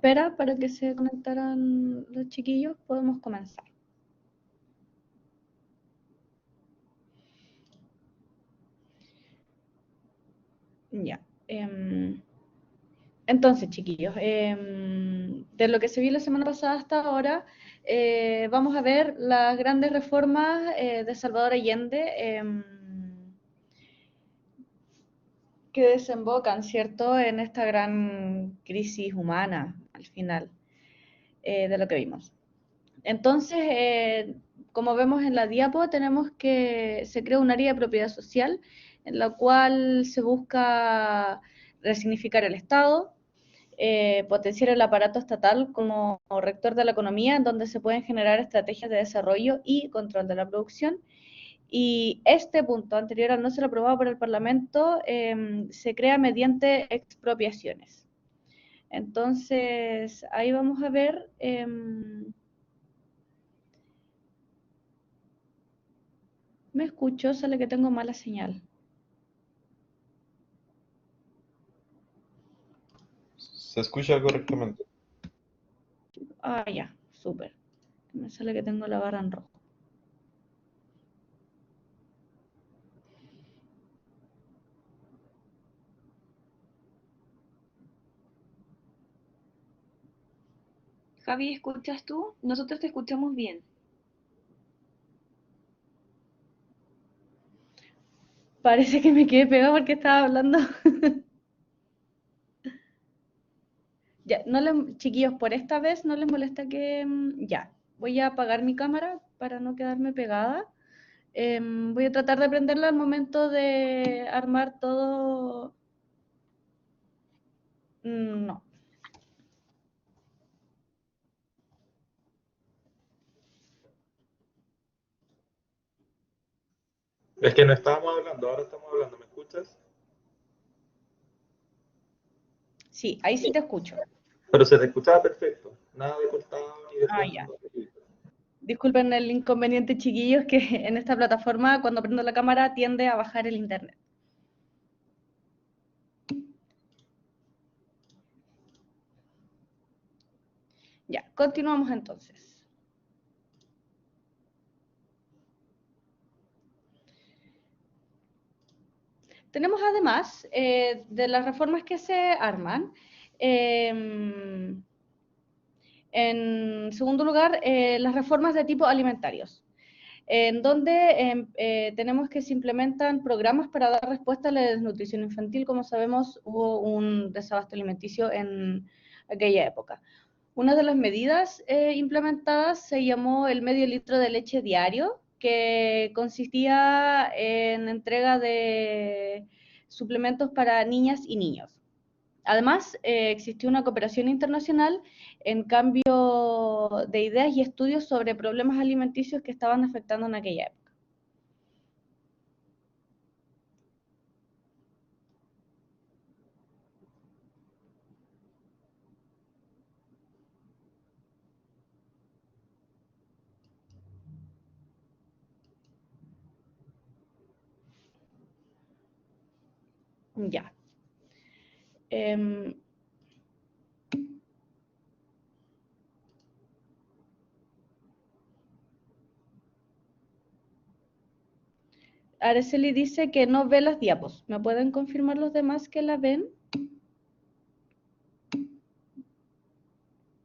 espera para que se conectaran los chiquillos, podemos comenzar. Ya. Entonces, chiquillos, de lo que se vio la semana pasada hasta ahora, vamos a ver las grandes reformas de Salvador Allende que desembocan, ¿cierto?, en esta gran crisis humana, al final, de lo que vimos. Entonces, como vemos en la diapo, tenemos que se crea un área de propiedad social en la cual se busca resignificar el Estado, potenciar el aparato estatal como rector de la economía, en donde se pueden generar estrategias de desarrollo y control de la producción. Y este punto, anterior al no ser aprobado por el Parlamento, se crea mediante expropiaciones. Entonces, ahí vamos a ver... me escucho, sale que tengo mala señal. Se escucha correctamente. Ah, ya, súper. Me sale que tengo la barra en rojo. Javi, ¿escuchas tú? Nosotros te escuchamos bien. Parece que me quedé pegado porque estaba hablando. Ya, no les, chiquillos, por esta vez no les molesta que... ya, voy a apagar mi cámara para no quedarme pegada. Voy a tratar de prenderla al momento de armar todo... no. Es que no estábamos hablando, ahora estamos hablando. ¿Me escuchas? Sí, ahí sí te escucho. Pero se te escuchaba perfecto. Nada de cortado ni de Ah, ya. fondo. Disculpen el inconveniente, chiquillos, que en esta plataforma, cuando prendo la cámara, tiende a bajar el internet. Ya, continuamos entonces. Tenemos además de las reformas que se arman, en segundo lugar, las reformas de tipo alimentarios, en donde tenemos que se implementan programas para dar respuesta a la desnutrición infantil. Como sabemos, hubo un desabasto alimenticio en aquella época. Una de las medidas implementadas se llamó el medio litro de leche diario, que consistía en entrega de suplementos para niñas y niños. Además, existió una cooperación internacional en cambio de ideas y estudios sobre problemas alimenticios que estaban afectando en aquella época. Ya. Araceli dice que no ve las diapos. ¿Me pueden confirmar los demás que la ven?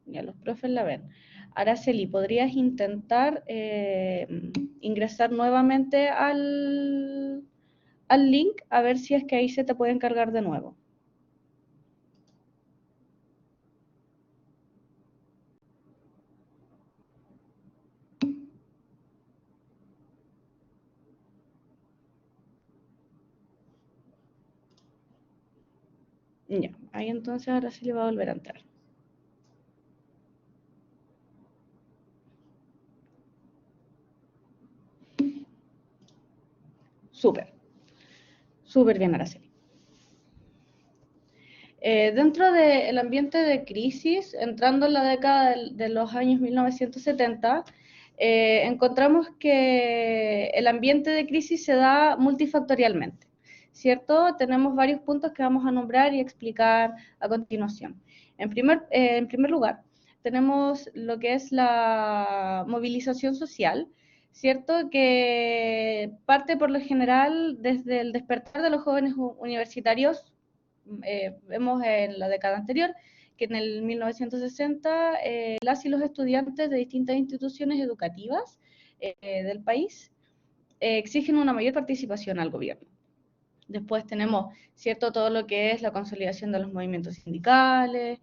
Ya, los profes la ven. Araceli, ¿podrías intentar ingresar nuevamente al link? A ver si es que ahí se te puede encargar de nuevo. Ya, ahí entonces Araceli va a volver a entrar. Súper. Súper bien, Araceli. Dentro del ambiente de crisis, entrando en la década de los años 1970, encontramos que el ambiente de crisis se da multifactorialmente. ¿cierto? Tenemos varios puntos que vamos a nombrar y explicar a continuación. En primer lugar, tenemos lo que es la movilización social, ¿cierto? Que parte por lo general desde el despertar de los jóvenes universitarios. Vemos en la década anterior que en el 1960 las y los estudiantes de distintas instituciones educativas del país exigen una mayor participación al gobierno. Después tenemos, ¿cierto?, todo lo que es la consolidación de los movimientos sindicales,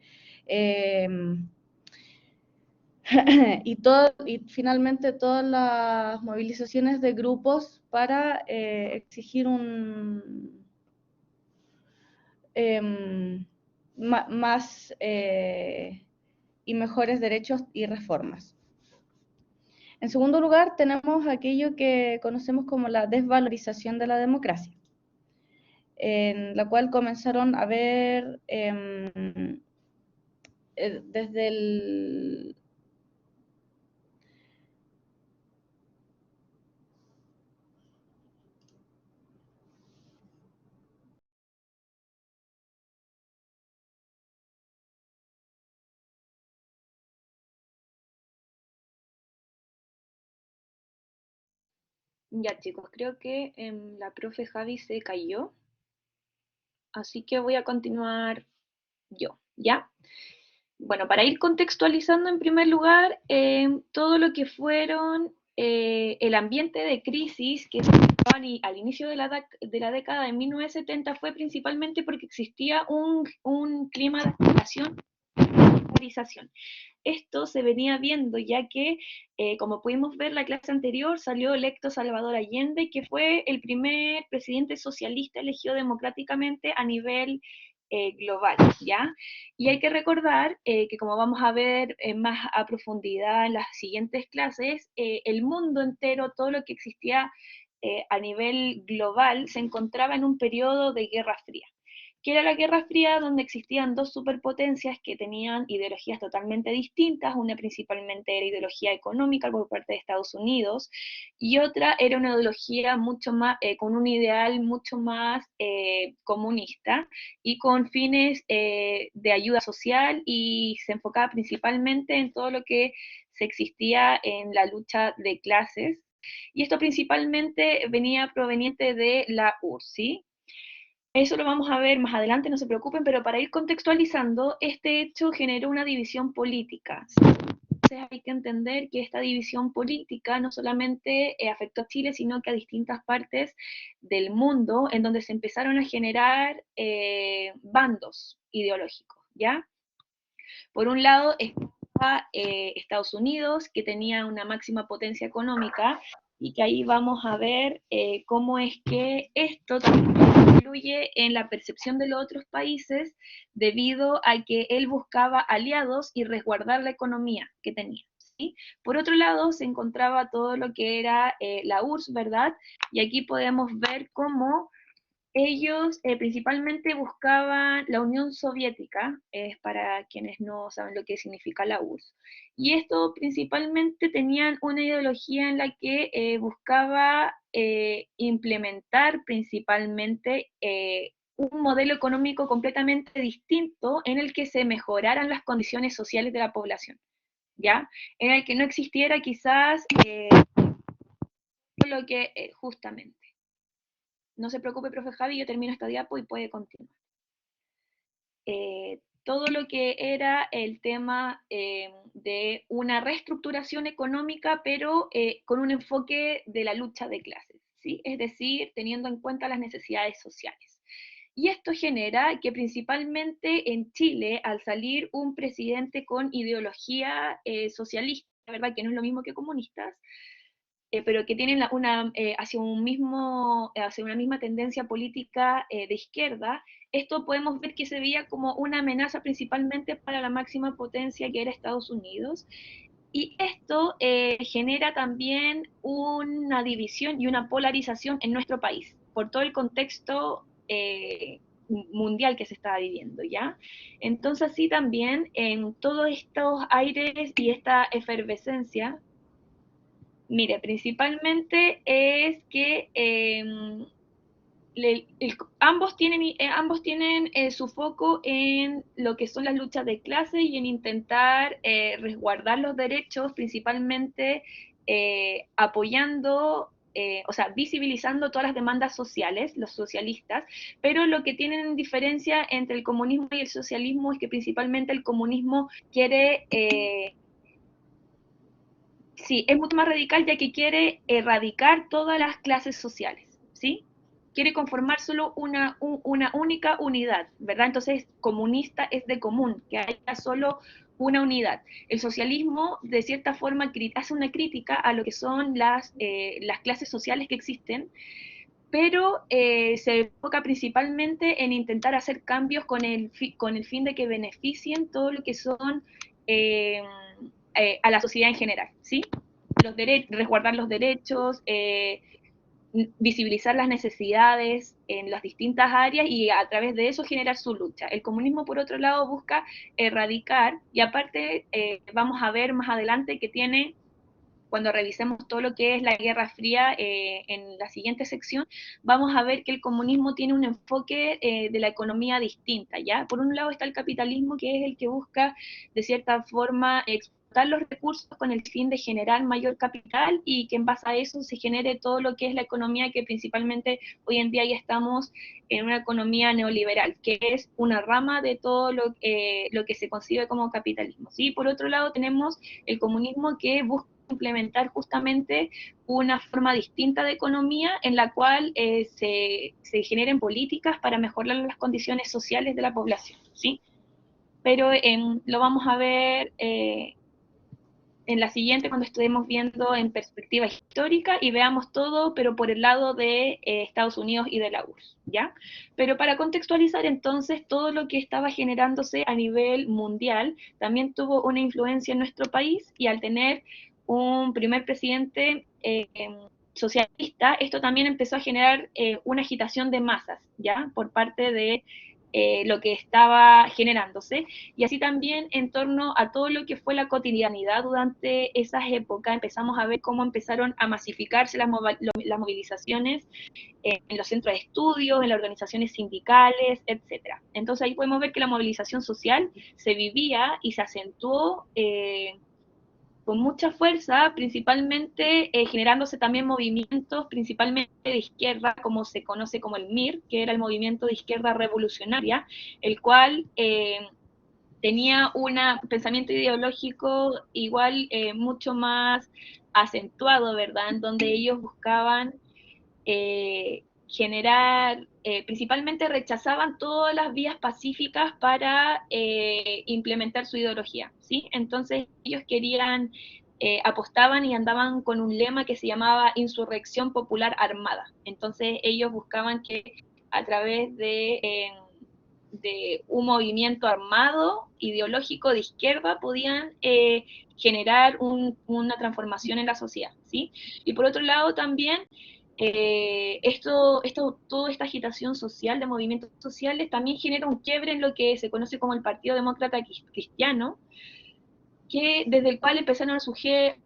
y finalmente todas las movilizaciones de grupos para exigir más y mejores derechos y reformas. En segundo lugar, tenemos aquello que conocemos como la desvalorización de la democracia, en la cual comenzaron a ver desde el... Ya chicos, creo que la profe Javi se cayó, así que voy a continuar yo, ¿ya? Bueno, para ir contextualizando en primer lugar, todo lo que fueron el ambiente de crisis que se estaban al inicio de la década de 1970 fue principalmente porque existía un clima de especulación y polarización. Esto se venía viendo ya que, como pudimos ver la clase anterior, salió electo Salvador Allende, que fue el primer presidente socialista elegido democráticamente a nivel global, ¿ya? Y hay que recordar que como vamos a ver más a profundidad en las siguientes clases, el mundo entero, todo lo que existía a nivel global, se encontraba en un periodo de Guerra Fría, que era la Guerra Fría, donde existían dos superpotencias que tenían ideologías totalmente distintas. Una principalmente era ideología económica por parte de Estados Unidos, y otra era una ideología mucho más, con un ideal mucho más comunista y con fines de ayuda social, y se enfocaba principalmente en todo lo que se existía en la lucha de clases. Y esto principalmente venía proveniente de la URSS, ¿sí? Eso lo vamos a ver más adelante, no se preocupen, pero para ir contextualizando, este hecho generó una división política. Entonces hay que entender que esta división política no solamente afectó a Chile, sino que a distintas partes del mundo, en donde se empezaron a generar bandos ideológicos, ¿ya? Por un lado estaba Estados Unidos, que tenía una máxima potencia económica, y que ahí vamos a ver cómo es que esto también influye en la percepción de los otros países, debido a que él buscaba aliados y resguardar la economía que tenía, ¿sí? Por otro lado, se encontraba todo lo que era la URSS, ¿verdad? Y aquí podemos ver cómo ellos principalmente buscaban la Unión Soviética, para quienes no saben lo que significa la URSS, y esto principalmente tenían una ideología en la que buscaba implementar principalmente un modelo económico completamente distinto en el que se mejoraran las condiciones sociales de la población, ¿ya? En el que no existiera quizás lo que justamente. No se preocupe, profe Javi, yo termino esta diapo y puede continuar. Todo lo que era el tema de una reestructuración económica, pero con un enfoque de la lucha de clases, ¿sí? Es decir, teniendo en cuenta las necesidades sociales. Y esto genera que principalmente en Chile, al salir un presidente con ideología socialista, ¿verdad?, que no es lo mismo que comunistas, pero que tienen hacia una misma tendencia política de izquierda. Esto podemos ver que se veía como una amenaza principalmente para la máxima potencia, que era Estados Unidos, y esto genera también una división y una polarización en nuestro país, por todo el contexto mundial que se estaba viviendo, ¿ya? Entonces, sí, también en todos estos aires y esta efervescencia, mire, principalmente es que ambos tienen su foco en lo que son las luchas de clase y en intentar resguardar los derechos, principalmente apoyando, o sea, visibilizando todas las demandas sociales, los socialistas, pero lo que tienen en diferencia entre el comunismo y el socialismo es que principalmente el comunismo quiere... sí, es mucho más radical ya que quiere erradicar todas las clases sociales, ¿sí? Quiere conformar solo una única unidad, ¿verdad? Entonces, comunista es de común, que haya solo una unidad. El socialismo, de cierta forma, hace una crítica a lo que son las clases sociales que existen, pero se enfoca principalmente en intentar hacer cambios con el fin de que beneficien todo lo que son a la sociedad en general, ¿sí? Resguardar los derechos, visibilizar las necesidades en las distintas áreas y a través de eso generar su lucha. El comunismo, por otro lado, busca erradicar, y aparte vamos a ver más adelante que tiene, cuando revisemos todo lo que es la Guerra Fría en la siguiente sección, vamos a ver que el comunismo tiene un enfoque de la economía distinta, ¿ya? Por un lado está el capitalismo, que es el que busca, de cierta forma, explotar los recursos con el fin de generar mayor capital y que en base a eso se genere todo lo que es la economía, que principalmente hoy en día ya estamos en una economía neoliberal, que es una rama de todo lo que se concibe como capitalismo, ¿sí? Por otro lado tenemos el comunismo, que busca implementar justamente una forma distinta de economía en la cual se generen políticas para mejorar las condiciones sociales de la población, ¿sí? Pero lo vamos a ver en la siguiente, cuando estemos viendo en perspectiva histórica y veamos todo, pero por el lado de Estados Unidos y de la URSS, ¿ya? Pero para contextualizar entonces, todo lo que estaba generándose a nivel mundial también tuvo una influencia en nuestro país, y al tener un primer presidente socialista, esto también empezó a generar una agitación de masas, ¿ya? Por parte de lo que estaba generándose, y así también en torno a todo lo que fue la cotidianidad durante esas épocas, empezamos a ver cómo empezaron a masificarse las movilizaciones en los centros de estudios, en las organizaciones sindicales, etcétera. Entonces ahí podemos ver que la movilización social se vivía y se acentuó con mucha fuerza, principalmente generándose también movimientos, principalmente de izquierda, como se conoce como el MIR, que era el movimiento de izquierda revolucionaria, el cual tenía un pensamiento ideológico igual mucho más acentuado, ¿verdad? En donde ellos buscaban generar, principalmente rechazaban todas las vías pacíficas para implementar su ideología, ¿sí? Entonces ellos querían, apostaban y andaban con un lema que se llamaba insurrección popular armada. Entonces ellos buscaban que a través de un movimiento armado ideológico de izquierda podían generar una transformación en la sociedad, ¿sí? Y por otro lado también toda esta agitación social de movimientos sociales también genera un quiebre en lo que se conoce como el Partido Demócrata Cristiano, desde el cual empezaron a surgir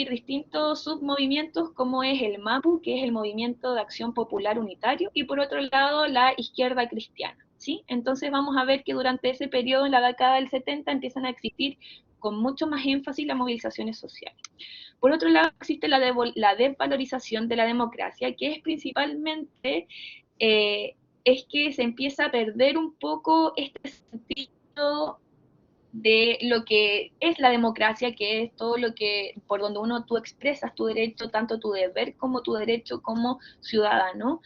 distintos submovimientos, como es el MAPU, que es el Movimiento de Acción Popular Unitario, y por otro lado la izquierda cristiana, ¿sí? Entonces vamos a ver que durante ese periodo, en la década del 70, empiezan a existir con mucho más énfasis las movilizaciones sociales. Por otro lado, existe la desvalorización de la democracia, que es principalmente, es que se empieza a perder un poco este sentido de lo que es la democracia, que es todo lo que, por donde tú expresas tu derecho, tanto tu deber como tu derecho como ciudadano.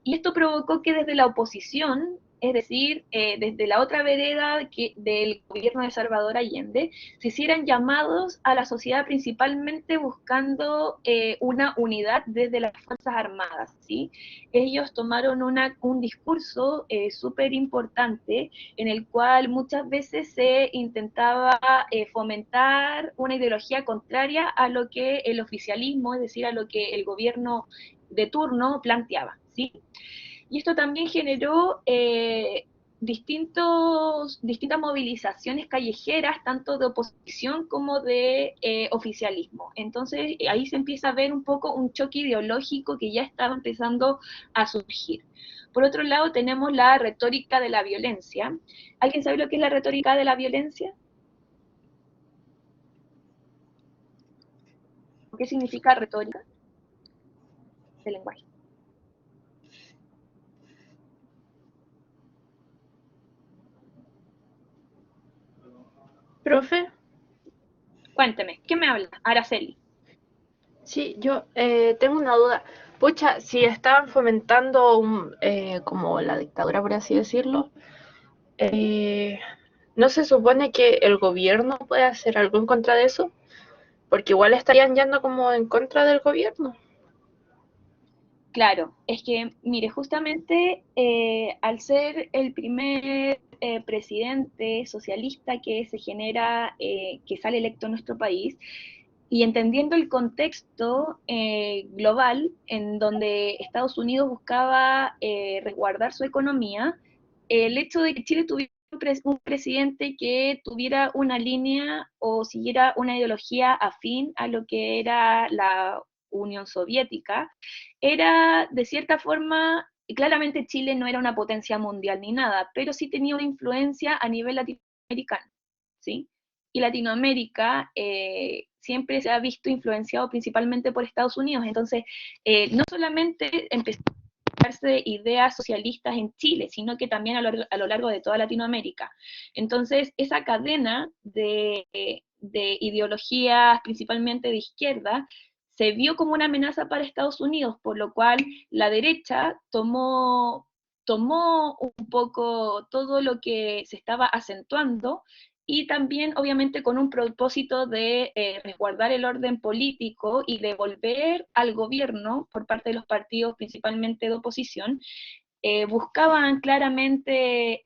Y esto provocó que desde la oposición, es decir, desde la otra vereda del gobierno de Salvador Allende, se hicieran llamados a la sociedad principalmente buscando una unidad desde las Fuerzas Armadas, ¿sí? Ellos tomaron un discurso súper importante, en el cual muchas veces se intentaba fomentar una ideología contraria a lo que el oficialismo, es decir, a lo que el gobierno de turno planteaba, ¿sí? Y esto también generó distintas movilizaciones callejeras, tanto de oposición como de oficialismo. Entonces ahí se empieza a ver un poco un choque ideológico que ya estaba empezando a surgir. Por otro lado, tenemos la retórica de la violencia. ¿Alguien sabe lo que es la retórica de la violencia? ¿Qué significa retórica del lenguaje? Profe, Cuénteme, ¿qué me habla? Araceli. sí, yo tengo una duda. Pucha, si estaban fomentando como la dictadura, por así decirlo, eh, ¿no se supone que el gobierno puede hacer algo en contra de eso? Porque igual estarían yendo como en contra del gobierno. Claro, es que, mire, justamente al ser el primer presidente socialista que se genera, que sale electo en nuestro país, y entendiendo el contexto global en donde Estados Unidos buscaba resguardar su economía, el hecho de que Chile tuviera un presidente que tuviera una línea o siguiera una ideología afín a lo que era la Unión Soviética, era de cierta forma, claramente Chile no era una potencia mundial ni nada, pero sí tenía una influencia a nivel latinoamericano, ¿sí? Y Latinoamérica siempre se ha visto influenciado principalmente por Estados Unidos, entonces no solamente empezó a darse ideas socialistas en Chile, sino que también a lo largo de toda Latinoamérica. Entonces, esa cadena de ideologías, principalmente de izquierda, se vio como una amenaza para Estados Unidos, por lo cual la derecha tomó un poco todo lo que se estaba acentuando y también obviamente con un propósito de resguardar el orden político y devolver al gobierno por parte de los partidos principalmente de oposición, buscaban claramente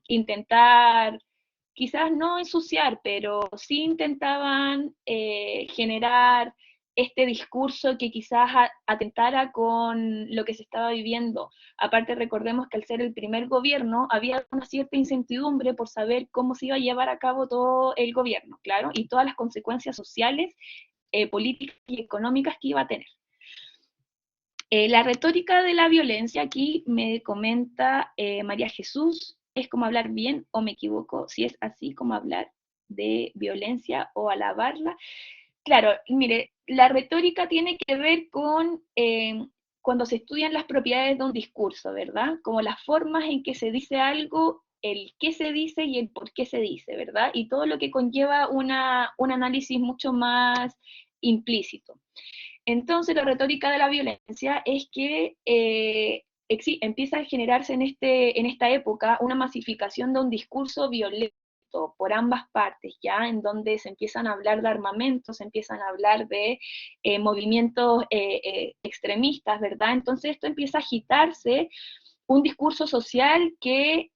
intentar, quizás no ensuciar, pero sí intentaban generar este discurso que quizás atentara con lo que se estaba viviendo. Aparte, recordemos que al ser el primer gobierno, había una cierta incertidumbre por saber cómo se iba a llevar a cabo todo el gobierno, claro, y todas las consecuencias sociales, políticas y económicas que iba a tener. La retórica de la violencia, aquí me comenta María Jesús, es como hablar bien o me equivoco, si es así como hablar de violencia o alabarla. Claro, mire, la retórica tiene que ver con cuando se estudian las propiedades de un discurso, ¿verdad? Como las formas en que se dice algo, el qué se dice y el por qué se dice, ¿verdad? Y todo lo que conlleva un análisis mucho más implícito. Entonces, la retórica de la violencia es que empieza a generarse en esta época una masificación de un discurso violento por ambas partes, ya en donde se empiezan a hablar de armamentos, se empiezan a hablar de movimientos extremistas, ¿verdad? Entonces esto empieza a agitarse un discurso social que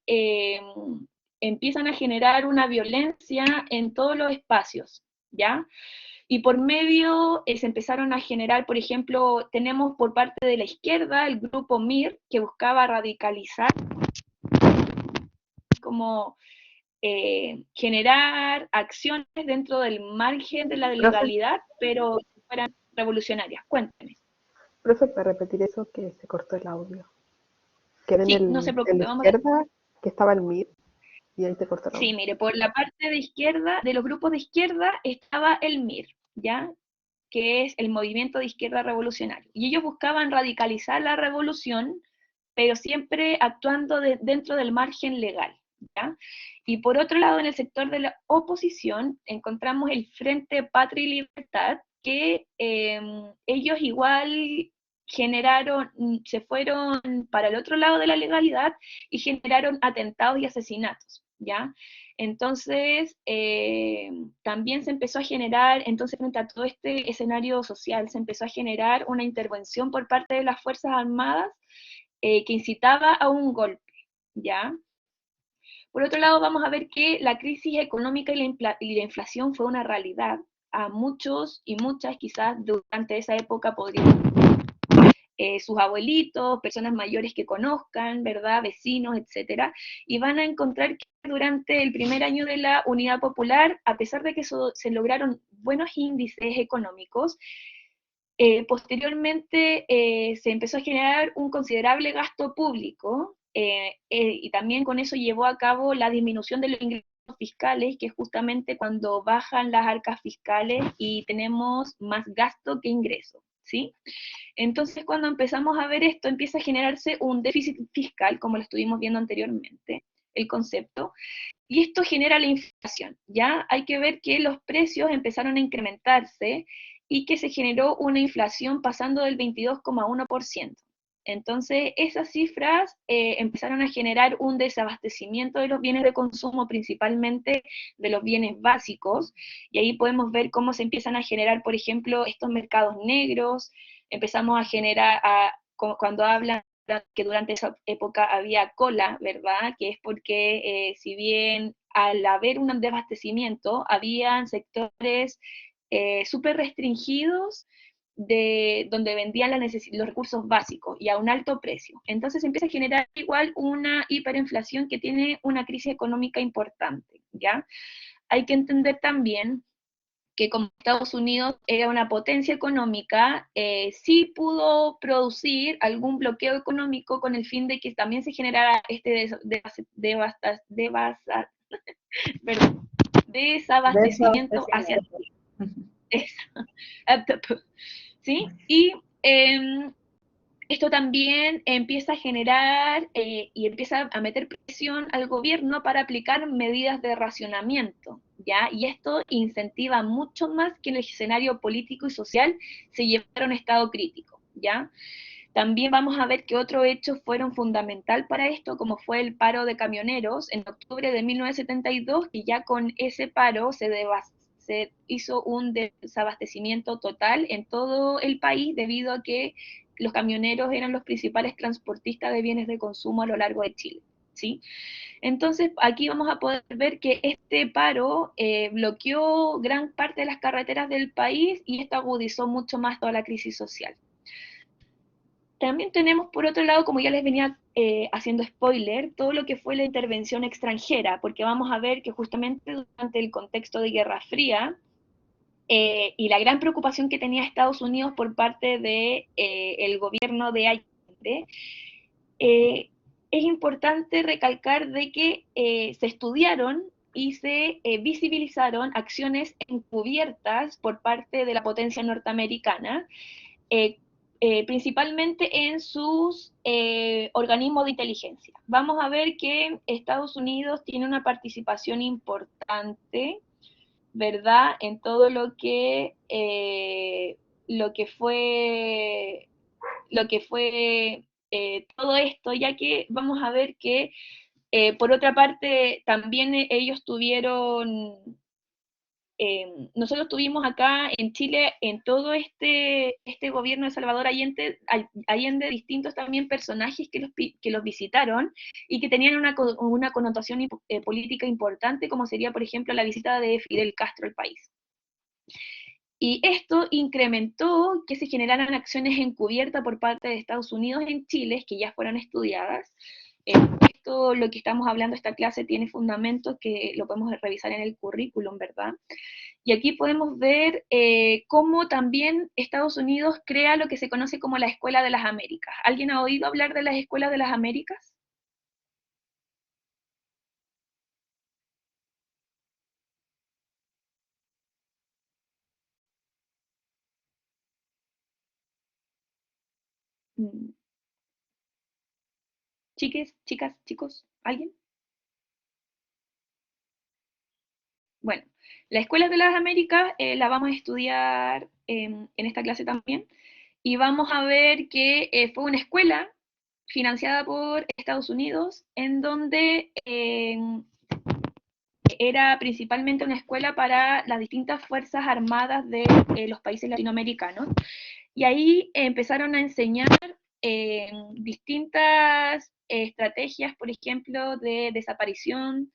empiezan a generar una violencia en todos los espacios, ¿ya? Y por medio se empezaron a generar, por ejemplo, tenemos por parte de la izquierda el grupo MIR, que buscaba radicalizar, como generar acciones dentro del margen de la Profe, legalidad, pero que fueran revolucionarias. Cuéntame. profe, para repetir eso que se cortó el audio. Que era Sí, no se en la preocupe, vamos a... izquierda, que estaba el MIR, y ahí se cortó el Sí, audio. mire, por la parte de izquierda, de los grupos de izquierda, estaba el MIR, ¿ya? Que es el Movimiento de Izquierda Revolucionario. Y ellos buscaban radicalizar la revolución, pero siempre actuando dentro del margen legal, ¿ya? Y por otro lado, en el sector de la oposición, encontramos el Frente Patria y Libertad, que ellos igual generaron, se fueron para el otro lado de la legalidad y generaron atentados y asesinatos, ¿ya? Entonces, también se empezó a generar, entonces frente a todo este escenario social, se empezó a generar una intervención por parte de las Fuerzas Armadas que incitaba a un golpe, ¿ya? Por otro lado, vamos a ver que la crisis económica y la inflación fue una realidad. A muchos y muchas quizás durante esa época podrían sus abuelitos, personas mayores que conozcan, ¿verdad? Vecinos, etcétera, y van a encontrar que durante el primer año de la Unidad Popular, a pesar de que se lograron buenos índices económicos, Posteriormente se empezó a generar un considerable gasto público y también con eso llevó a cabo la disminución de los ingresos fiscales, que es justamente cuando bajan las arcas fiscales y tenemos más gasto que ingreso, ¿sí? Entonces cuando empezamos a ver esto, empieza a generarse un déficit fiscal, como lo estuvimos viendo anteriormente, el concepto, y esto genera la inflación, ¿ya? Hay que ver que los precios empezaron a incrementarse y que se generó una inflación pasando del 22,1%. Entonces, esas cifras empezaron a generar un desabastecimiento de los bienes de consumo, principalmente de los bienes básicos, y ahí podemos ver cómo se empiezan a generar, por ejemplo, estos mercados negros, empezamos a generar, cuando hablan que durante esa época había cola, ¿verdad? Que es porque si bien al haber un desabastecimiento, habían sectores súper restringidos de donde vendían los recursos básicos y a un alto precio. Entonces empieza a generar igual una hiperinflación que tiene una crisis económica importante, ¿ya? Hay que entender también que como Estados Unidos era una potencia económica, sí pudo producir algún bloqueo económico con el fin de que también se generara este desabastecimiento hacia ¿sí? Y esto también empieza a generar y empieza a meter presión al gobierno para aplicar medidas de racionamiento, ¿ya? Y esto incentiva mucho más que en el escenario político y social se llevara a un estado crítico, ¿ya? También vamos a ver que otros hechos fueron fundamental para esto, como fue el paro de camioneros en octubre de 1972, y ya con ese paro se hizo un desabastecimiento total en todo el país debido a que los camioneros eran los principales transportistas de bienes de consumo a lo largo de Chile, ¿sí? Entonces, aquí vamos a poder ver que este paro bloqueó gran parte de las carreteras del país y esto agudizó mucho más toda la crisis social. También tenemos, por otro lado, como ya les venía haciendo spoiler, todo lo que fue la intervención extranjera, porque vamos a ver que justamente durante el contexto de Guerra Fría, y la gran preocupación que tenía Estados Unidos por parte del gobierno de Allende, es importante recalcar de que se estudiaron y se visibilizaron acciones encubiertas por parte de la potencia norteamericana, principalmente en sus organismos de inteligencia. Vamos a ver que Estados Unidos tiene una participación importante, ¿verdad?, en todo lo que fue todo esto, ya que vamos a ver que, por otra parte, también ellos tuvieron, nosotros tuvimos acá en Chile, en todo este gobierno de Salvador Allende, distintos también personajes que los visitaron y que tenían una connotación política importante, como sería, por ejemplo, la visita de Fidel Castro al país. Y esto incrementó que se generaran acciones encubiertas por parte de Estados Unidos en Chile, que ya fueron estudiadas. Esto, lo que estamos hablando, esta clase tiene fundamentos que lo podemos revisar en el currículum, ¿verdad? Y aquí podemos ver cómo también Estados Unidos crea lo que se conoce como la Escuela de las Américas. ¿Alguien ha oído hablar de las Escuelas de las Américas? Chiques, chicas, chicos, ¿alguien? Bueno, la Escuela de las Américas la vamos a estudiar en esta clase también, y vamos a ver que fue una escuela financiada por Estados Unidos, en donde era principalmente una escuela para las distintas fuerzas armadas de los países latinoamericanos, y ahí empezaron a enseñar distintas estrategias, por ejemplo, de desaparición,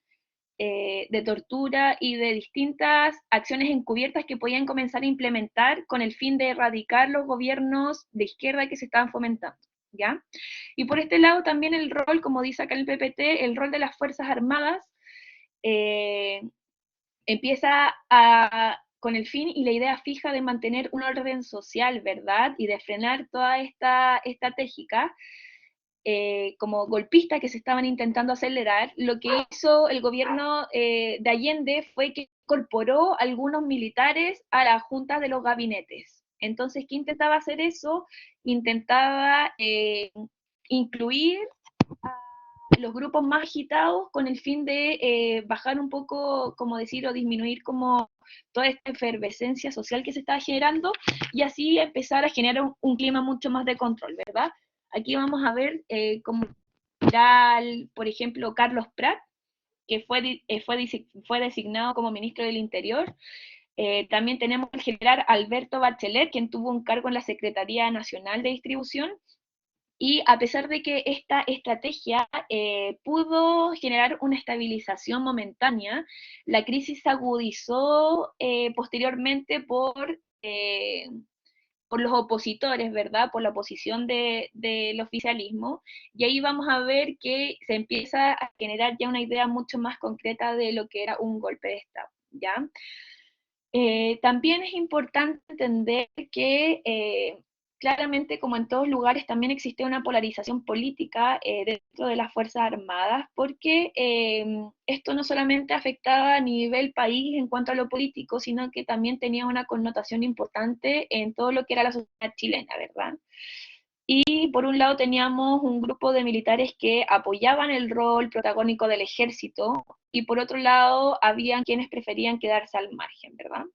de tortura y de distintas acciones encubiertas que podían comenzar a implementar con el fin de erradicar los gobiernos de izquierda que se estaban fomentando, ¿ya? Y por este lado también el rol, como dice acá el PPT, el rol de las Fuerzas Armadas empieza a con el fin y la idea fija de mantener un orden social, ¿verdad? Y de frenar toda esta estratégica como golpista que se estaban intentando acelerar, lo que hizo el gobierno de Allende fue que incorporó algunos militares a las juntas de los gabinetes. Entonces, ¿qué intentaba hacer eso? Intentaba incluir a los grupos más agitados con el fin de bajar un poco, como decir, o disminuir como toda esta efervescencia social que se estaba generando y así empezar a generar un clima mucho más de control, ¿verdad? Aquí vamos a ver como general, por ejemplo, Carlos Prat, que fue designado como ministro del Interior. También tenemos al general Alberto Bachelet, quien tuvo un cargo en la Secretaría Nacional de Distribución. Y a pesar de que esta estrategia pudo generar una estabilización momentánea, la crisis se agudizó posteriormente por los opositores, ¿verdad? Por la oposición del oficialismo, y ahí vamos a ver que se empieza a generar ya una idea mucho más concreta de lo que era un golpe de Estado, ¿ya? También es importante entender que claramente, como en todos lugares, también existe una polarización política dentro de las Fuerzas Armadas, porque esto no solamente afectaba a nivel país en cuanto a lo político, sino que también tenía una connotación importante en todo lo que era la sociedad chilena, ¿verdad? Y por un lado teníamos un grupo de militares que apoyaban el rol protagónico del ejército, y por otro lado habían quienes preferían quedarse al margen, ¿verdad?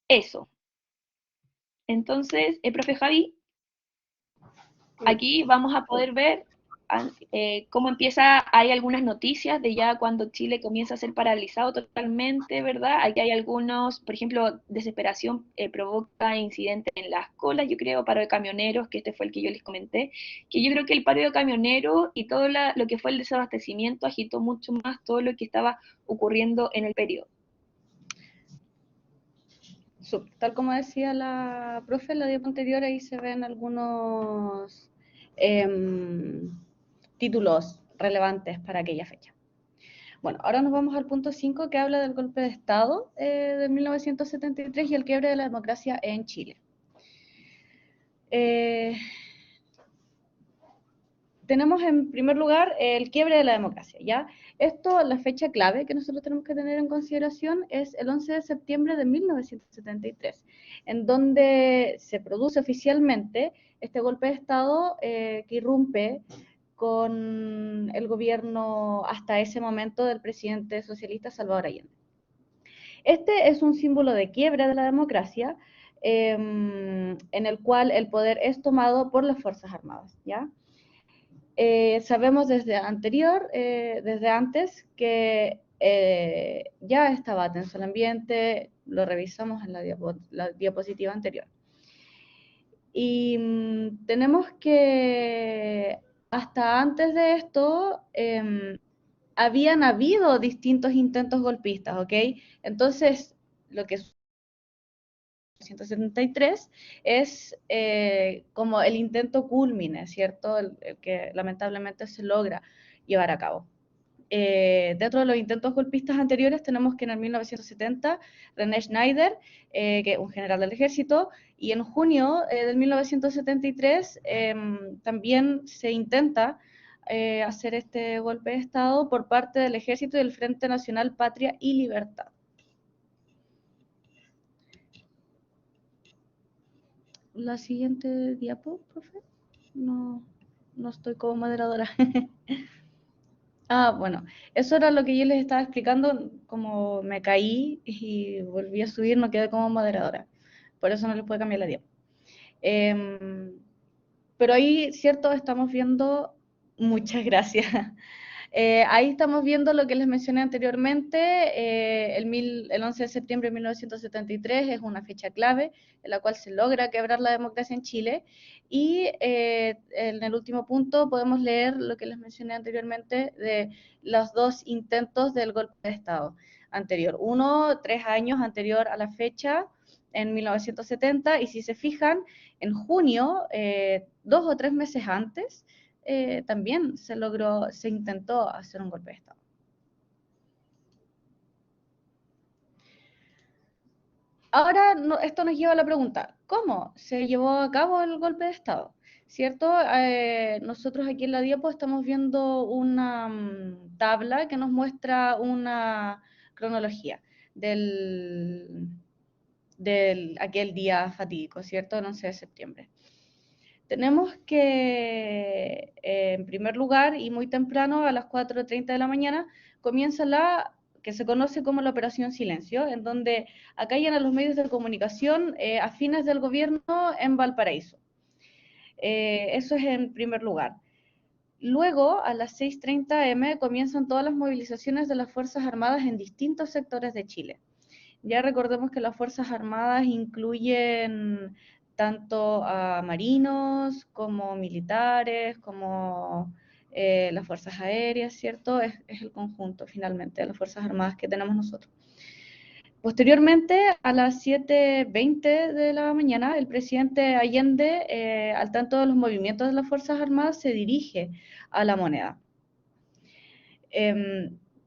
Eso. Entonces, profe Javi, aquí vamos a poder ver cómo empieza, hay algunas noticias de ya cuando Chile comienza a ser paralizado totalmente, ¿verdad? Aquí hay algunos, por ejemplo, desesperación provoca incidentes en las colas, yo creo, paro de camioneros, que este fue el que yo les comenté, que yo creo que el paro de camioneros y todo lo que fue el desabastecimiento agitó mucho más todo lo que estaba ocurriendo en el periodo. Tal como decía la profe en la diapositiva anterior, ahí se ven algunos títulos relevantes para aquella fecha. Bueno, ahora nos vamos al punto 5 que habla del golpe de Estado de 1973 y el quiebre de la democracia en Chile. Tenemos en primer lugar el quiebre de la democracia, ¿ya? Esto, la fecha clave que nosotros tenemos que tener en consideración es el 11 de septiembre de 1973, en donde se produce oficialmente este golpe de Estado que irrumpe con el gobierno hasta ese momento del presidente socialista Salvador Allende. Este es un símbolo de quiebra de la democracia en el cual el poder es tomado por las Fuerzas Armadas, ¿ya? Sabemos desde antes, que ya estaba tenso el ambiente, lo revisamos en la diapositiva anterior. Y tenemos que hasta antes de esto habían habido distintos intentos golpistas, ¿ok? Entonces, lo que es 1973 es como el intento cúlmine, ¿cierto? El que lamentablemente se logra llevar a cabo. Dentro de los intentos golpistas anteriores tenemos que en el 1970 René Schneider, que es un general del ejército, y en junio del 1973 también se intenta hacer este golpe de Estado por parte del ejército y del Frente Nacional Patria y Libertad. La siguiente diapo, profe. No estoy como moderadora. Bueno, eso era lo que yo les estaba explicando, como me caí y volví a subir, no quedé como moderadora. Por eso no les puedo cambiar la diapo. Pero ahí, cierto, estamos viendo, muchas gracias. Ahí estamos viendo lo que les mencioné anteriormente, el 11 de septiembre de 1973 es una fecha clave en la cual se logra quebrar la democracia en Chile, y en el último punto podemos leer lo que les mencioné anteriormente de los dos intentos del golpe de Estado anterior. Uno, 3 años anterior a la fecha, en 1970, y si se fijan, en junio, 2 o 3 meses antes, también se intentó hacer un golpe de Estado. Ahora, esto nos lleva a la pregunta, ¿cómo se llevó a cabo el golpe de Estado? ¿Cierto? Nosotros aquí en la diapo estamos viendo una tabla que nos muestra una cronología del aquel día fatídico, ¿cierto? El 11 de septiembre. Tenemos que, en primer lugar, y muy temprano, a las 4:30 de la mañana, comienza la que se conoce como la Operación Silencio, en donde acallan a los medios de comunicación afines del gobierno en Valparaíso. Eso es en primer lugar. Luego, a las 6:30 am, comienzan todas las movilizaciones de las Fuerzas Armadas en distintos sectores de Chile. Ya recordemos que las Fuerzas Armadas incluyen tanto a marinos como militares, como las Fuerzas Aéreas, ¿cierto? Es el conjunto, finalmente, de las Fuerzas Armadas que tenemos nosotros. Posteriormente, a las 7:20 de la mañana, el presidente Allende, al tanto de los movimientos de las Fuerzas Armadas, se dirige a La Moneda.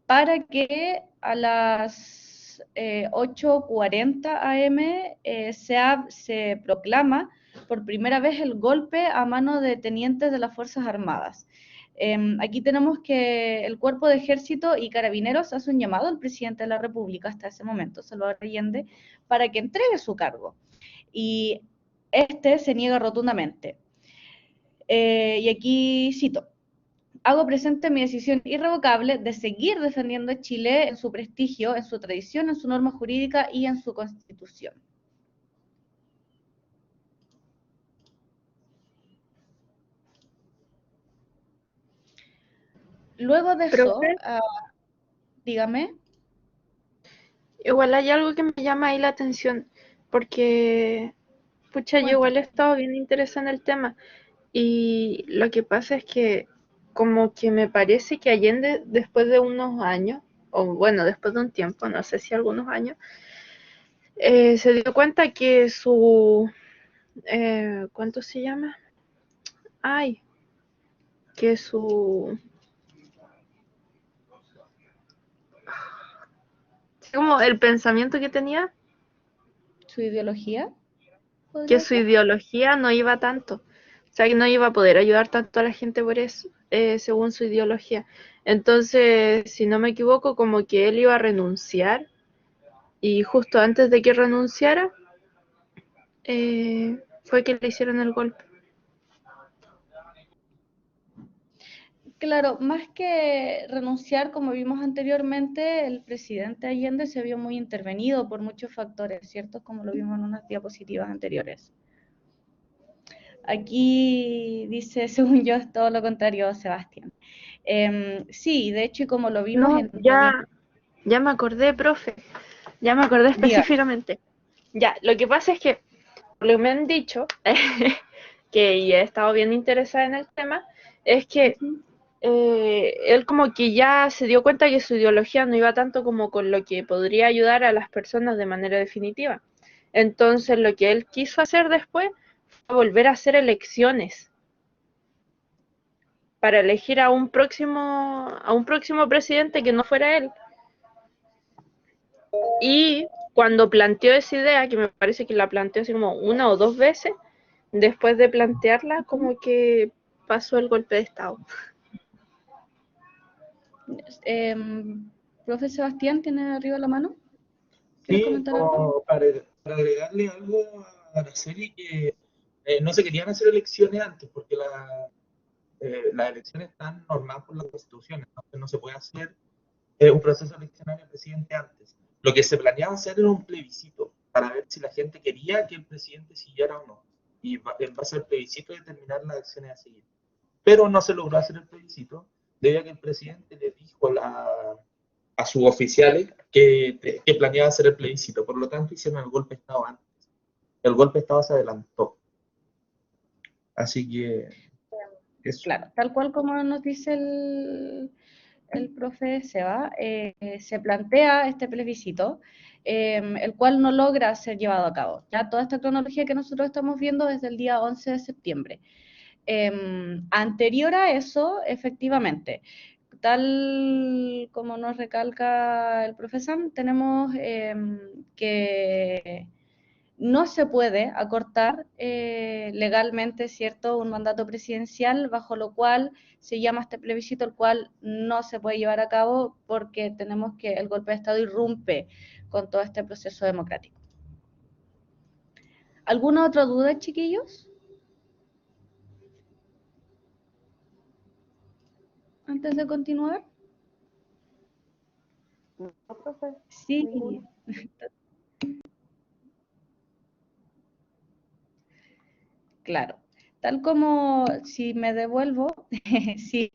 Para que a las 8:40 am se proclama por primera vez el golpe a mano de tenientes de las Fuerzas Armadas. Aquí tenemos que el Cuerpo de Ejército y Carabineros hace un llamado al presidente de la República hasta ese momento, Salvador Allende, para que entregue su cargo. Y este se niega rotundamente. Y aquí cito: hago presente mi decisión irrevocable de seguir defendiendo a Chile en su prestigio, en su tradición, en su norma jurídica y en su constitución. Luego de eso, Profe, dígame. igual hay algo que me llama ahí la atención, porque, pucha, yo igual he estado bien interesada en el tema, y lo que pasa es que como que me parece que Allende, después de unos años, o bueno, después de un tiempo, no sé si algunos años, se dio cuenta que su, ¿cuánto se llama? Ay, que su, como el pensamiento que tenía, ¿Su ideología? que su ideología no iba tanto, o sea, que no iba a poder ayudar tanto a la gente por eso, según su ideología. Entonces, si no me equivoco, como que él iba a renunciar, y justo antes de que renunciara, fue que le hicieron el golpe. Claro, más que renunciar, como vimos anteriormente, el presidente Allende se vio muy intervenido por muchos factores, ¿cierto? Como lo vimos en unas diapositivas anteriores. Aquí dice, según yo, es todo lo contrario, Sebastián. Sí, de hecho, y como lo vimos No, ya me acordé, profe, ya me acordé específicamente. Ya, lo que pasa es que, por lo que me han dicho, que y he estado bien interesada en el tema, es que él como que ya se dio cuenta que su ideología no iba tanto como con lo que podría ayudar a las personas de manera definitiva. Entonces lo que él quiso hacer después fue volver a hacer elecciones para elegir a un próximo presidente que no fuera él. Y cuando planteó esa idea, que me parece que la planteó así como una o dos veces, después de plantearla, como que pasó el golpe de Estado. Profe Sebastián, ¿tiene arriba la mano? ¿Quieres Sí, comentar algo? como para agregarle algo a Araceli, que no se querían hacer elecciones antes, porque las elecciones están normadas por la Constitución, entonces no se puede hacer un proceso eleccionario de presidente antes. Lo que se planeaba hacer era un plebiscito, para ver si la gente quería que el presidente siguiera o no, y en base al plebiscito determinar las acciones a seguir. Pero no se logró hacer el plebiscito, debido a que el presidente le dijo a sus oficiales que planeaba hacer el plebiscito. Por lo tanto, hicieron el golpe de Estado antes. El golpe de Estado se adelantó. Así que eso. Claro, tal cual como nos dice el profe Seba, se plantea este plebiscito, el cual no logra ser llevado a cabo. Ya toda esta cronología que nosotros estamos viendo desde el día 11 de septiembre. Anterior a eso, efectivamente, tal como nos recalca el profesor, tenemos que no se puede acortar legalmente, ¿cierto?, un mandato presidencial, bajo lo cual se llama este plebiscito, el cual no se puede llevar a cabo porque tenemos que el golpe de Estado irrumpe con todo este proceso democrático. ¿Alguna otra duda, chiquillos? Antes de continuar. No, profe, Sí. ninguna. Claro. Tal como, si me devuelvo, sí.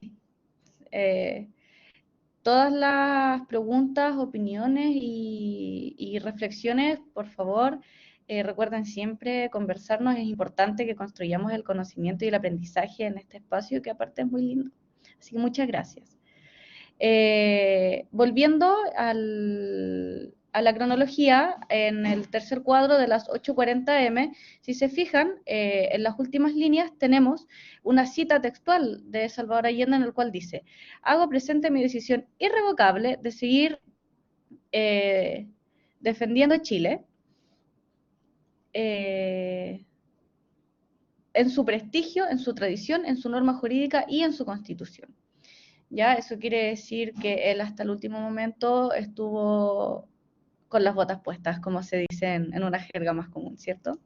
Todas las preguntas, opiniones y reflexiones, por favor, recuerden siempre conversarnos. Es importante que construyamos el conocimiento y el aprendizaje en este espacio, que aparte es muy lindo. Así que muchas gracias. Volviendo a la cronología, en el tercer cuadro de las 8:40 am, si se fijan, en las últimas líneas tenemos una cita textual de Salvador Allende en el cual dice: hago presente mi decisión irrevocable de seguir defendiendo Chile en su prestigio, en su tradición, en su norma jurídica y en su constitución. ¿Ya? Eso quiere decir que él hasta el último momento estuvo con las botas puestas, como se dice en una jerga más común, ¿cierto?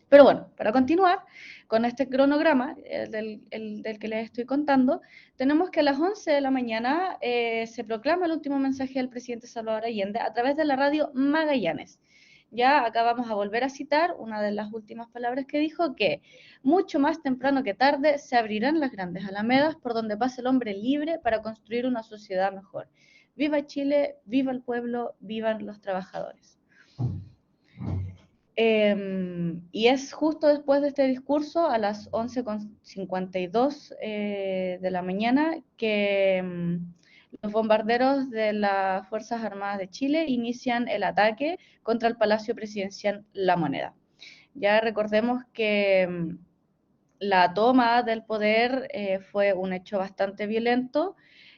Pero bueno, para continuar con este cronograma del que les estoy contando, tenemos que a las 11 de la mañana se proclama el último mensaje del presidente Salvador Allende a través de la radio Magallanes. Ya acá vamos a volver a citar una de las últimas palabras que dijo, que mucho más temprano que tarde se abrirán las grandes alamedas por donde pase el hombre libre para construir una sociedad mejor. Viva Chile, viva el pueblo, vivan los trabajadores. Y es justo después de este discurso, a las 11:52 de la mañana, que los bombarderos de las Fuerzas Armadas de Chile inician el ataque contra el Palacio Presidencial La Moneda. Ya recordemos que la toma del poder fue un hecho bastante violento,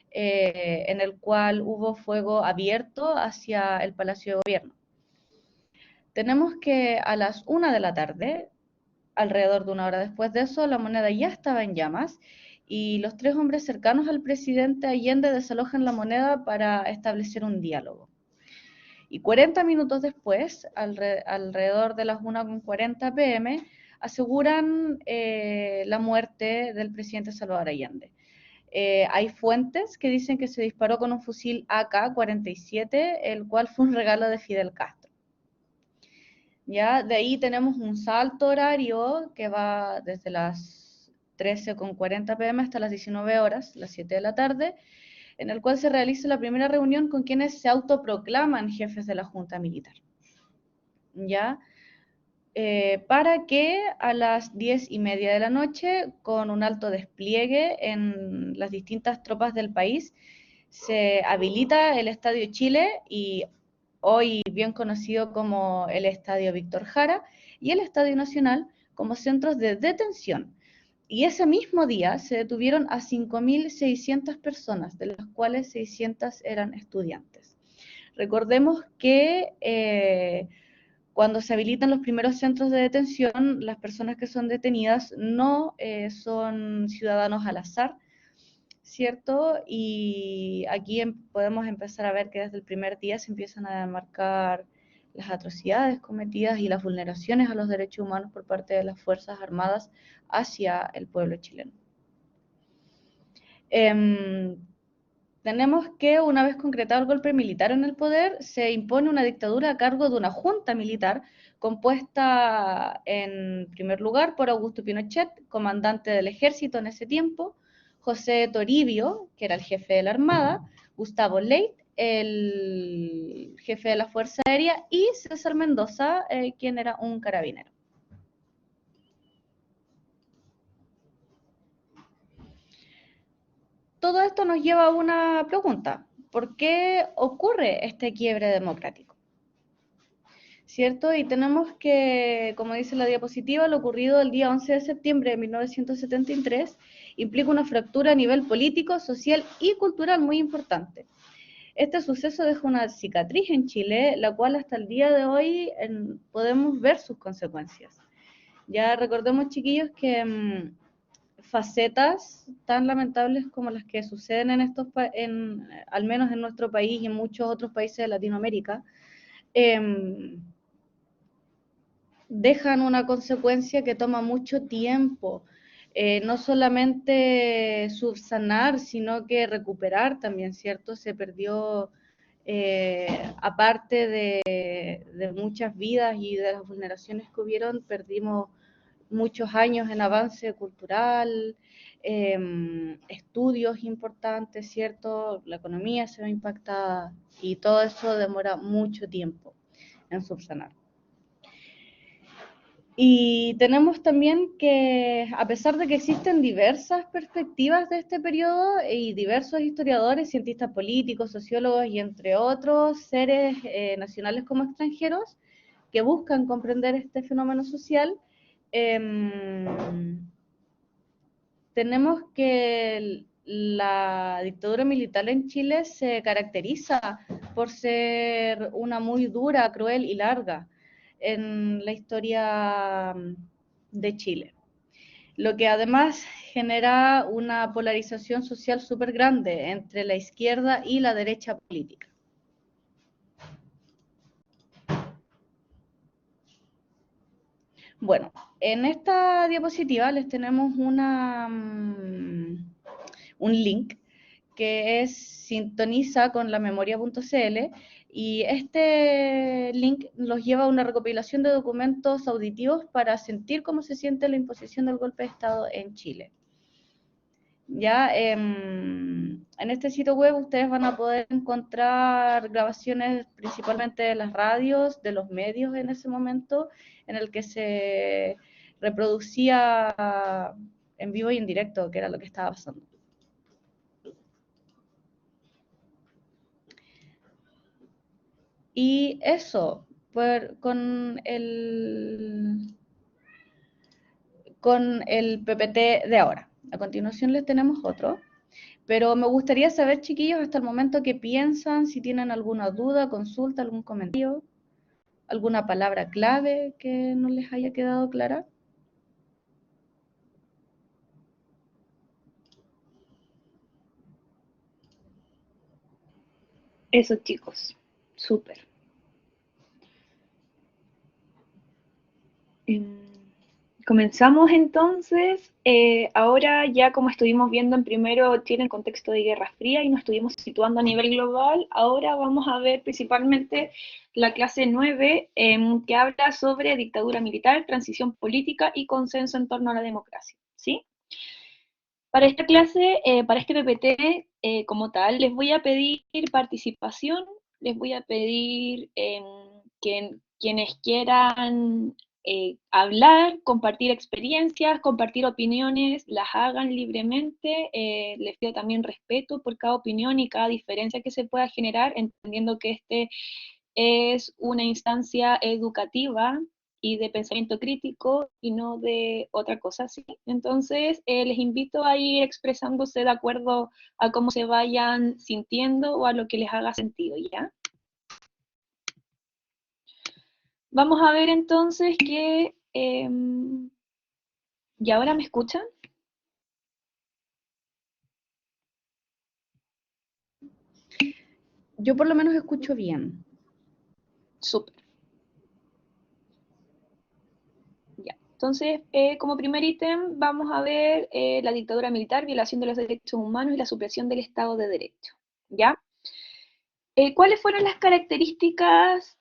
en el cual hubo fuego abierto hacia el Palacio de Gobierno. Tenemos que a las 1 de la tarde, alrededor de una hora después de eso, La Moneda ya estaba en llamas y los 3 hombres cercanos al presidente Allende desalojan La Moneda para establecer un diálogo. Y 40 minutos después, alrededor de las 1:40 p.m., aseguran la muerte del presidente Salvador Allende. Hay fuentes que dicen que se disparó con un fusil AK-47, el cual fue un regalo de Fidel Castro. Ya, de ahí tenemos un salto horario que va desde las 13:40 p.m. hasta las 19 horas, las 7 de la tarde, en el cual se realiza la primera reunión con quienes se autoproclaman jefes de la Junta Militar. ¿Ya? Para que a las 10:30 de la noche, con un alto despliegue en las distintas tropas del país, se habilita el Estadio Chile, y hoy bien conocido como el Estadio Víctor Jara, y el Estadio Nacional como centros de detención. Y ese mismo día se detuvieron a 5.600 personas, de las cuales 600 eran estudiantes. Recordemos que cuando se habilitan los primeros centros de detención, las personas que son detenidas no son ciudadanos al azar, ¿cierto? Y aquí podemos empezar a ver que desde el primer día se empiezan a demarcar las atrocidades cometidas y las vulneraciones a los derechos humanos por parte de las Fuerzas Armadas hacia el pueblo chileno. Tenemos que, una vez concretado el golpe militar en el poder, se impone una dictadura a cargo de una junta militar compuesta en primer lugar por Augusto Pinochet, comandante del ejército en ese tiempo, José Toribio, que era el jefe de la Armada, Gustavo Leit, el jefe de la Fuerza Aérea, y César Mendoza, quien era un carabinero. Todo esto nos lleva a una pregunta: ¿por qué ocurre este quiebre democrático? ¿Cierto? Y tenemos que, como dice la diapositiva, lo ocurrido el día 11 de septiembre de 1973 implica una fractura a nivel político, social y cultural muy importante. Este suceso deja una cicatriz en Chile, la cual hasta el día de hoy podemos ver sus consecuencias. Ya recordemos, chiquillos, que facetas tan lamentables como las que suceden al menos en nuestro país y en muchos otros países de Latinoamérica, dejan una consecuencia que toma mucho tiempo, no solamente subsanar, sino que recuperar también, ¿cierto? Se perdió, aparte de muchas vidas y de las vulneraciones que hubieron, perdimos muchos años en avance cultural, estudios importantes, ¿cierto? La economía se ve impactada y todo eso demora mucho tiempo en subsanar. Y tenemos también que, a pesar de que existen diversas perspectivas de este periodo y diversos historiadores, cientistas políticos, sociólogos y entre otros seres nacionales como extranjeros que buscan comprender este fenómeno social, tenemos que la dictadura militar en Chile se caracteriza por ser una muy dura, cruel y larga en la historia de Chile, lo que además genera una polarización social súper grande entre la izquierda y la derecha política. Bueno, en esta diapositiva les tenemos un link que es sintoniza con la memoria.cl y este link los lleva a una recopilación de documentos auditivos para sentir cómo se siente la imposición del golpe de Estado en Chile. Ya en este sitio web ustedes van a poder encontrar grabaciones principalmente de las radios, de los medios en ese momento, en el que se reproducía en vivo y en directo, que era lo que estaba pasando. Y eso, con el PPT de ahora. A continuación les tenemos otro. Pero me gustaría saber, chiquillos, hasta el momento qué piensan, si tienen alguna duda, consulta, algún comentario, alguna palabra clave que no les haya quedado clara. Eso, chicos, súper. Comenzamos entonces, ahora ya como estuvimos viendo en primero Chile en contexto de Guerra Fría y nos estuvimos situando a nivel global, ahora vamos a ver principalmente la clase 9 que habla sobre dictadura militar, transición política y consenso en torno a la democracia, ¿sí? Para esta clase, para este PPT como tal, les voy a pedir participación, les voy a pedir que quienes quieran hablar, compartir experiencias, compartir opiniones, las hagan libremente. Les pido también respeto por cada opinión y cada diferencia que se pueda generar, entendiendo que este es una instancia educativa y de pensamiento crítico y no de otra cosa así. Entonces, les invito a ir expresándose de acuerdo a cómo se vayan sintiendo o a lo que les haga sentido, ¿ya? Vamos a ver entonces que... ¿y ahora me escuchan? Yo por lo menos escucho bien. Súper. Ya. Entonces, como primer ítem, vamos a ver la dictadura militar, violación de los derechos humanos y la supresión del Estado de Derecho. ¿Ya? ¿Cuáles fueron las características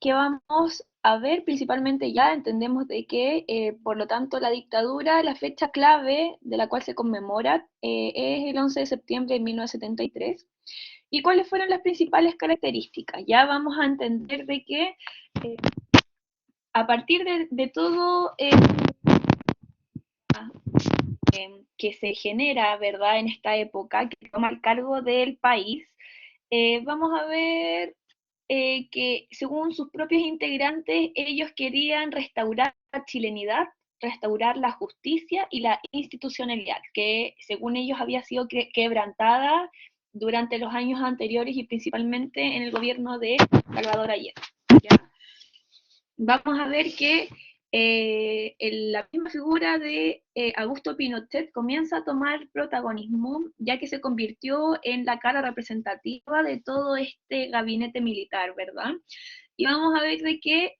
que vamos a ver? Principalmente ya entendemos de que, por lo tanto, la dictadura, la fecha clave de la cual se conmemora es el 11 de septiembre de 1973. ¿Y cuáles fueron las principales características? Ya vamos a entender de que a partir de todo que se genera, ¿verdad?, en esta época, que toma el cargo del país, vamos a ver que según sus propios integrantes, ellos querían restaurar la chilenidad, restaurar la justicia y la institucionalidad, que según ellos había sido quebrantada durante los años anteriores y principalmente en el gobierno de Salvador Allende. ¿Ya? Vamos a ver que la misma figura de Augusto Pinochet comienza a tomar protagonismo, ya que se convirtió en la cara representativa de todo este gabinete militar, ¿verdad? Y vamos a ver de que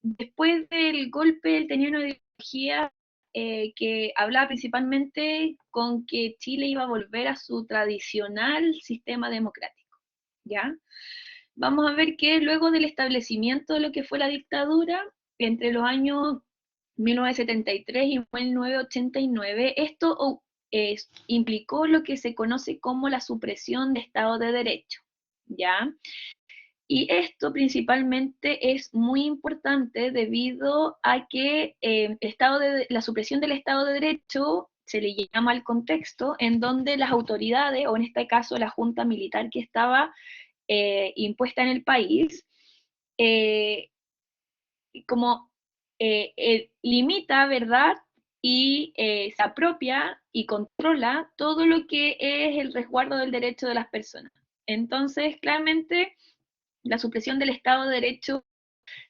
después del golpe él tenía una ideología que hablaba principalmente con que Chile iba a volver a su tradicional sistema democrático, ¿ya? Vamos a ver que luego del establecimiento de lo que fue la dictadura, entre los años 1973 y 1989, esto implicó lo que se conoce como la supresión de Estado de Derecho, ¿ya? Y esto principalmente es muy importante debido a que la supresión del Estado de Derecho se le llama el contexto en donde las autoridades, o en este caso la junta militar que estaba impuesta en el país, como limita, ¿verdad? Y se apropia y controla todo lo que es el resguardo del derecho de las personas. Entonces, claramente, la supresión del Estado de Derecho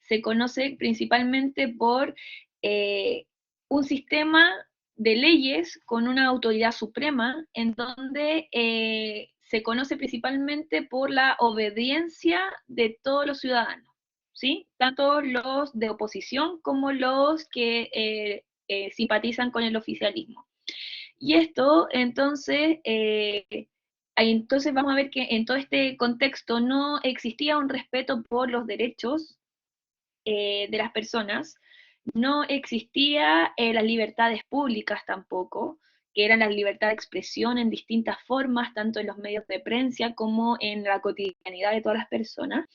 se conoce principalmente por un sistema de leyes con una autoridad suprema, en donde se conoce principalmente por la obediencia de todos los ciudadanos, ¿sí? Tanto los de oposición como los que simpatizan con el oficialismo. Y esto, entonces vamos a ver que en todo este contexto no existía un respeto por los derechos de las personas, no existía las libertades públicas tampoco, que eran las libertades de expresión en distintas formas, tanto en los medios de prensa como en la cotidianidad de todas las personas.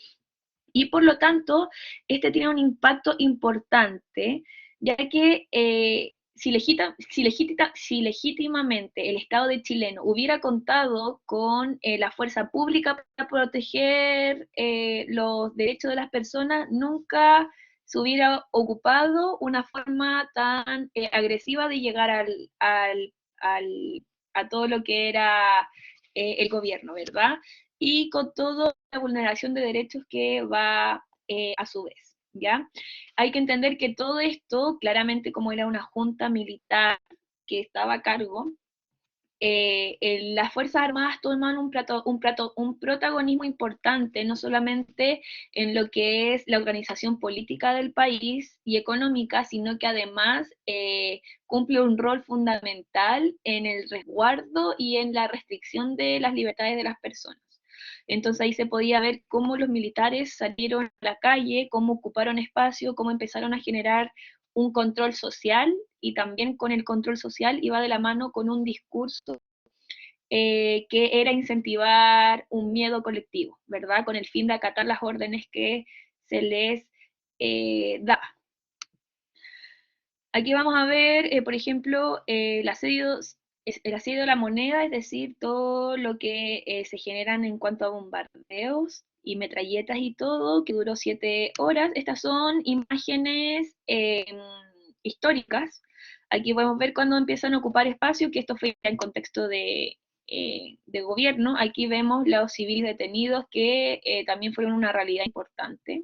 Y por lo tanto, este tiene un impacto importante, ya que si legítimamente el Estado de chileno hubiera contado con la fuerza pública para proteger los derechos de las personas, nunca se hubiera ocupado una forma tan agresiva de llegar a todo lo que era el gobierno, ¿verdad? Y con toda la vulneración de derechos que va a su vez, ¿ya? Hay que entender que todo esto, claramente como era una junta militar que estaba a cargo, las Fuerzas Armadas toman un protagonismo importante, no solamente en lo que es la organización política del país y económica, sino que además cumple un rol fundamental en el resguardo y en la restricción de las libertades de las personas. Entonces ahí se podía ver cómo los militares salieron a la calle, cómo ocuparon espacio, cómo empezaron a generar un control social, y también con el control social iba de la mano con un discurso que era incentivar un miedo colectivo, ¿verdad? Con el fin de acatar las órdenes que se les daba. Aquí vamos a ver, por ejemplo, el asedio de la moneda, es decir, todo lo que se generan en cuanto a bombardeos y metralletas y todo, que duró 7 horas. Estas son imágenes históricas. Aquí podemos ver cuando empiezan a ocupar espacio, que esto fue en contexto de gobierno. Aquí vemos los civiles detenidos, que también fueron una realidad importante.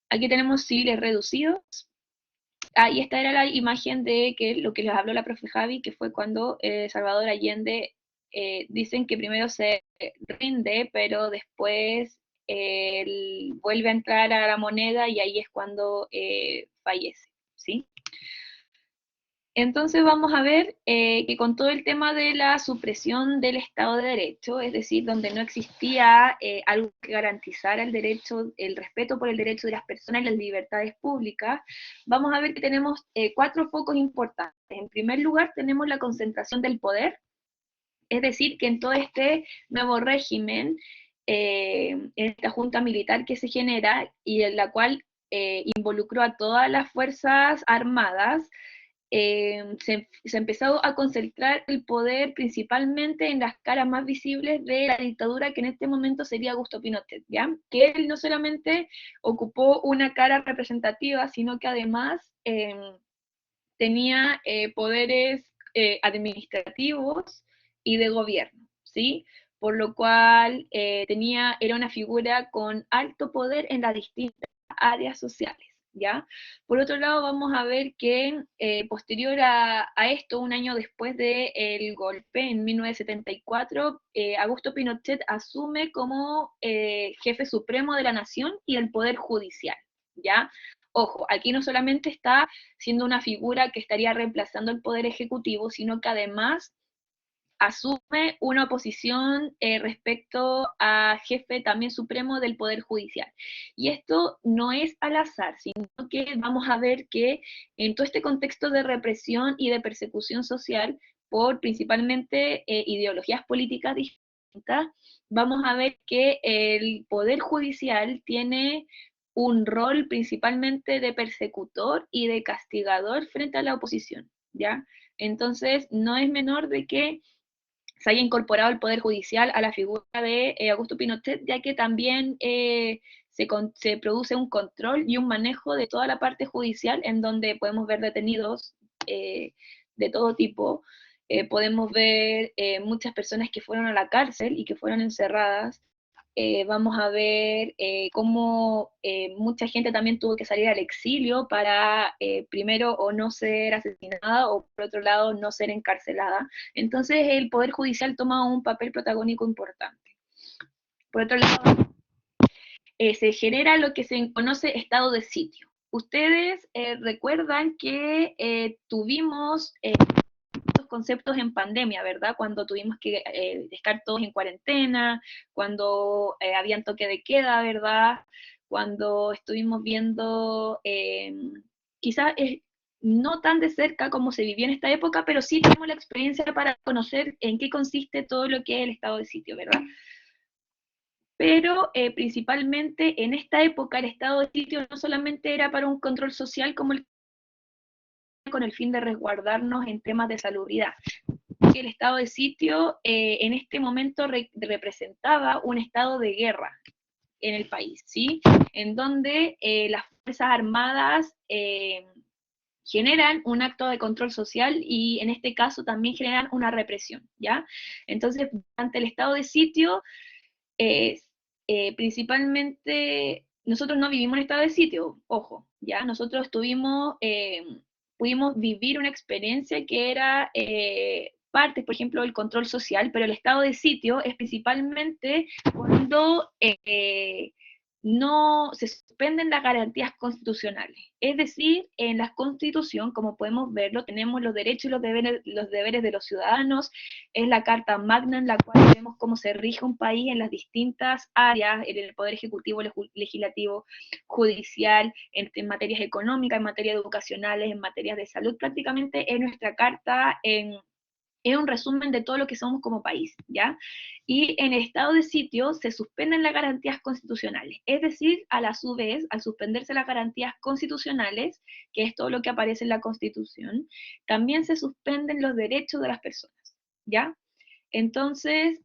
Aquí tenemos civiles reducidos. Y esta era la imagen de lo que les habló la profe Javi, que fue cuando Salvador Allende dicen que primero se rinde, pero después él vuelve a entrar a la moneda y ahí es cuando fallece, ¿sí? Entonces vamos a ver que con todo el tema de la supresión del Estado de Derecho, es decir, donde no existía algo que garantizara el derecho, el respeto por el derecho de las personas y las libertades públicas, vamos a ver que tenemos 4 focos importantes. En primer lugar, tenemos la concentración del poder, es decir, que en todo este nuevo régimen, en esta junta militar que se genera y en la cual involucró a todas las fuerzas armadas, se empezó a concentrar el poder principalmente en las caras más visibles de la dictadura, que en este momento sería Augusto Pinochet, ¿ya? Que él no solamente ocupó una cara representativa, sino que además tenía poderes administrativos y de gobierno, ¿sí? Por lo cual era una figura con alto poder en las distintas áreas sociales, ¿ya? Por otro lado, vamos a ver que posterior a esto, un año después del golpe, en 1974, Augusto Pinochet asume como jefe supremo de la nación y el poder judicial, ¿ya? Ojo, aquí no solamente está siendo una figura que estaría reemplazando el poder ejecutivo, sino que además asume una posición respecto a jefe también supremo del Poder Judicial. Y esto no es al azar, sino que vamos a ver que en todo este contexto de represión y de persecución social por principalmente ideologías políticas distintas, vamos a ver que el Poder Judicial tiene un rol principalmente de persecutor y de castigador frente a la oposición, ¿ya? Entonces, no es menor de que se haya incorporado el Poder Judicial a la figura de Augusto Pinochet, ya que también se produce un control y un manejo de toda la parte judicial, en donde podemos ver detenidos de todo tipo, podemos ver muchas personas que fueron a la cárcel y que fueron encerradas. Vamos a ver cómo mucha gente también tuvo que salir al exilio para primero o no ser asesinada o por otro lado no ser encarcelada. Entonces el Poder Judicial toma un papel protagónico importante. Por otro lado, se genera lo que se conoce estado de sitio. Ustedes recuerdan que tuvimos estos conceptos en pandemia, ¿verdad? Cuando tuvimos que estar todos en cuarentena, cuando habían toque de queda, ¿verdad? Cuando estuvimos viendo, quizás no tan de cerca como se vivió en esta época, pero sí tenemos la experiencia para conocer en qué consiste todo lo que es el estado de sitio, ¿verdad? Pero principalmente en esta época el estado de sitio no solamente era para un control social como con el fin de resguardarnos en temas de salubridad. Que el estado de sitio en este momento representaba un estado de guerra en el país, ¿sí? En donde las Fuerzas Armadas generan un acto de control social y en este caso también generan una represión, ¿ya? Entonces, ante el estado de sitio, principalmente, nosotros no vivimos en estado de sitio, ojo, ¿ya? Nosotros pudimos vivir una experiencia que era parte, por ejemplo, del control social, pero el estado de sitio es principalmente cuando no se suspenden las garantías constitucionales. Es decir, en la Constitución, como podemos verlo, tenemos los derechos y los deberes de los ciudadanos, es la Carta Magna en la cual vemos cómo se rige un país en las distintas áreas, en el Poder Ejecutivo, Legislativo, Judicial, en materias económicas, en materias educacionales, en materias de salud, prácticamente es nuestra carta es un resumen de todo lo que somos como país, ¿ya? Y en el estado de sitio se suspenden las garantías constitucionales, es decir, a su vez, al suspenderse las garantías constitucionales, que es todo lo que aparece en la Constitución, también se suspenden los derechos de las personas, ¿ya? Entonces,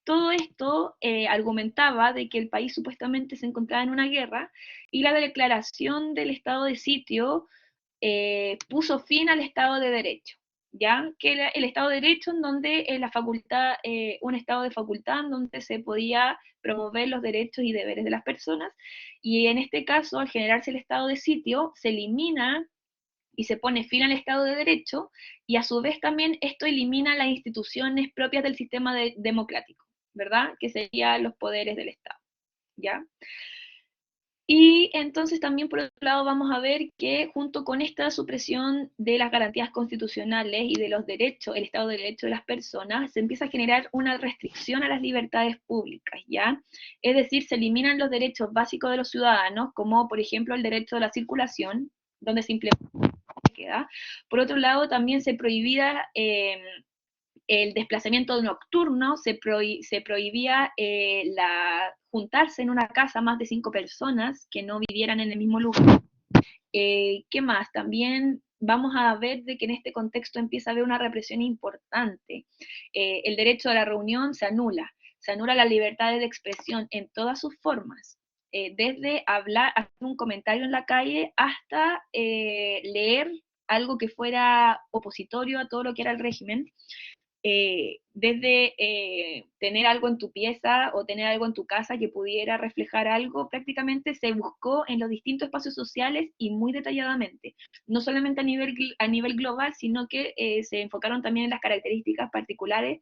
todo esto argumentaba de que el país supuestamente se encontraba en una guerra y la declaración del estado de sitio puso fin al Estado de Derecho, ¿ya? Que era el Estado de Derecho en donde la facultad, un estado de facultad en donde se podía promover los derechos y deberes de las personas, y en este caso, al generarse el Estado de sitio, se elimina y se pone fin al Estado de Derecho, y a su vez también esto elimina las instituciones propias del sistema democrático, ¿verdad? Que serían los poderes del Estado, ¿ya? Y entonces también por otro lado vamos a ver que junto con esta supresión de las garantías constitucionales y de los derechos, el Estado de Derecho de las personas, se empieza a generar una restricción a las libertades públicas, ¿ya? Es decir, se eliminan los derechos básicos de los ciudadanos, como por ejemplo el derecho a la circulación, donde se implementa. Por otro lado, también se prohibía el desplazamiento nocturno, se prohibía juntarse en una casa más de 5 personas que no vivieran en el mismo lugar. ¿Qué más? También vamos a ver de que en este contexto empieza a haber una represión importante. El derecho a la reunión se anula la libertad de expresión en todas sus formas, desde hablar, hacer un comentario en la calle, hasta leer algo que fuera opositorio a todo lo que era el régimen. desde tener algo en tu pieza o tener algo en tu casa que pudiera reflejar algo, prácticamente se buscó en los distintos espacios sociales y muy detalladamente, no solamente a nivel global, sino que se enfocaron también en las características particulares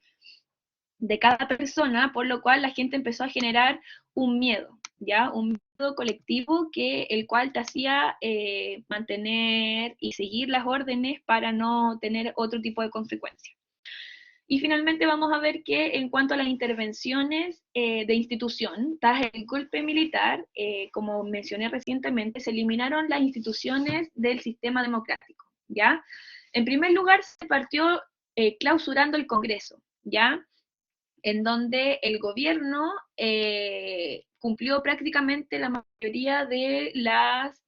de cada persona, por lo cual la gente empezó a generar un miedo, ¿ya? Un miedo colectivo el cual te hacía mantener y seguir las órdenes para no tener otro tipo de consecuencias. Y finalmente vamos a ver que en cuanto a las intervenciones de institución, tras el golpe militar, como mencioné recientemente, se eliminaron las instituciones del sistema democrático, ¿ya? En primer lugar, se partió clausurando el Congreso, ¿ya? En donde el gobierno cumplió prácticamente la mayoría de las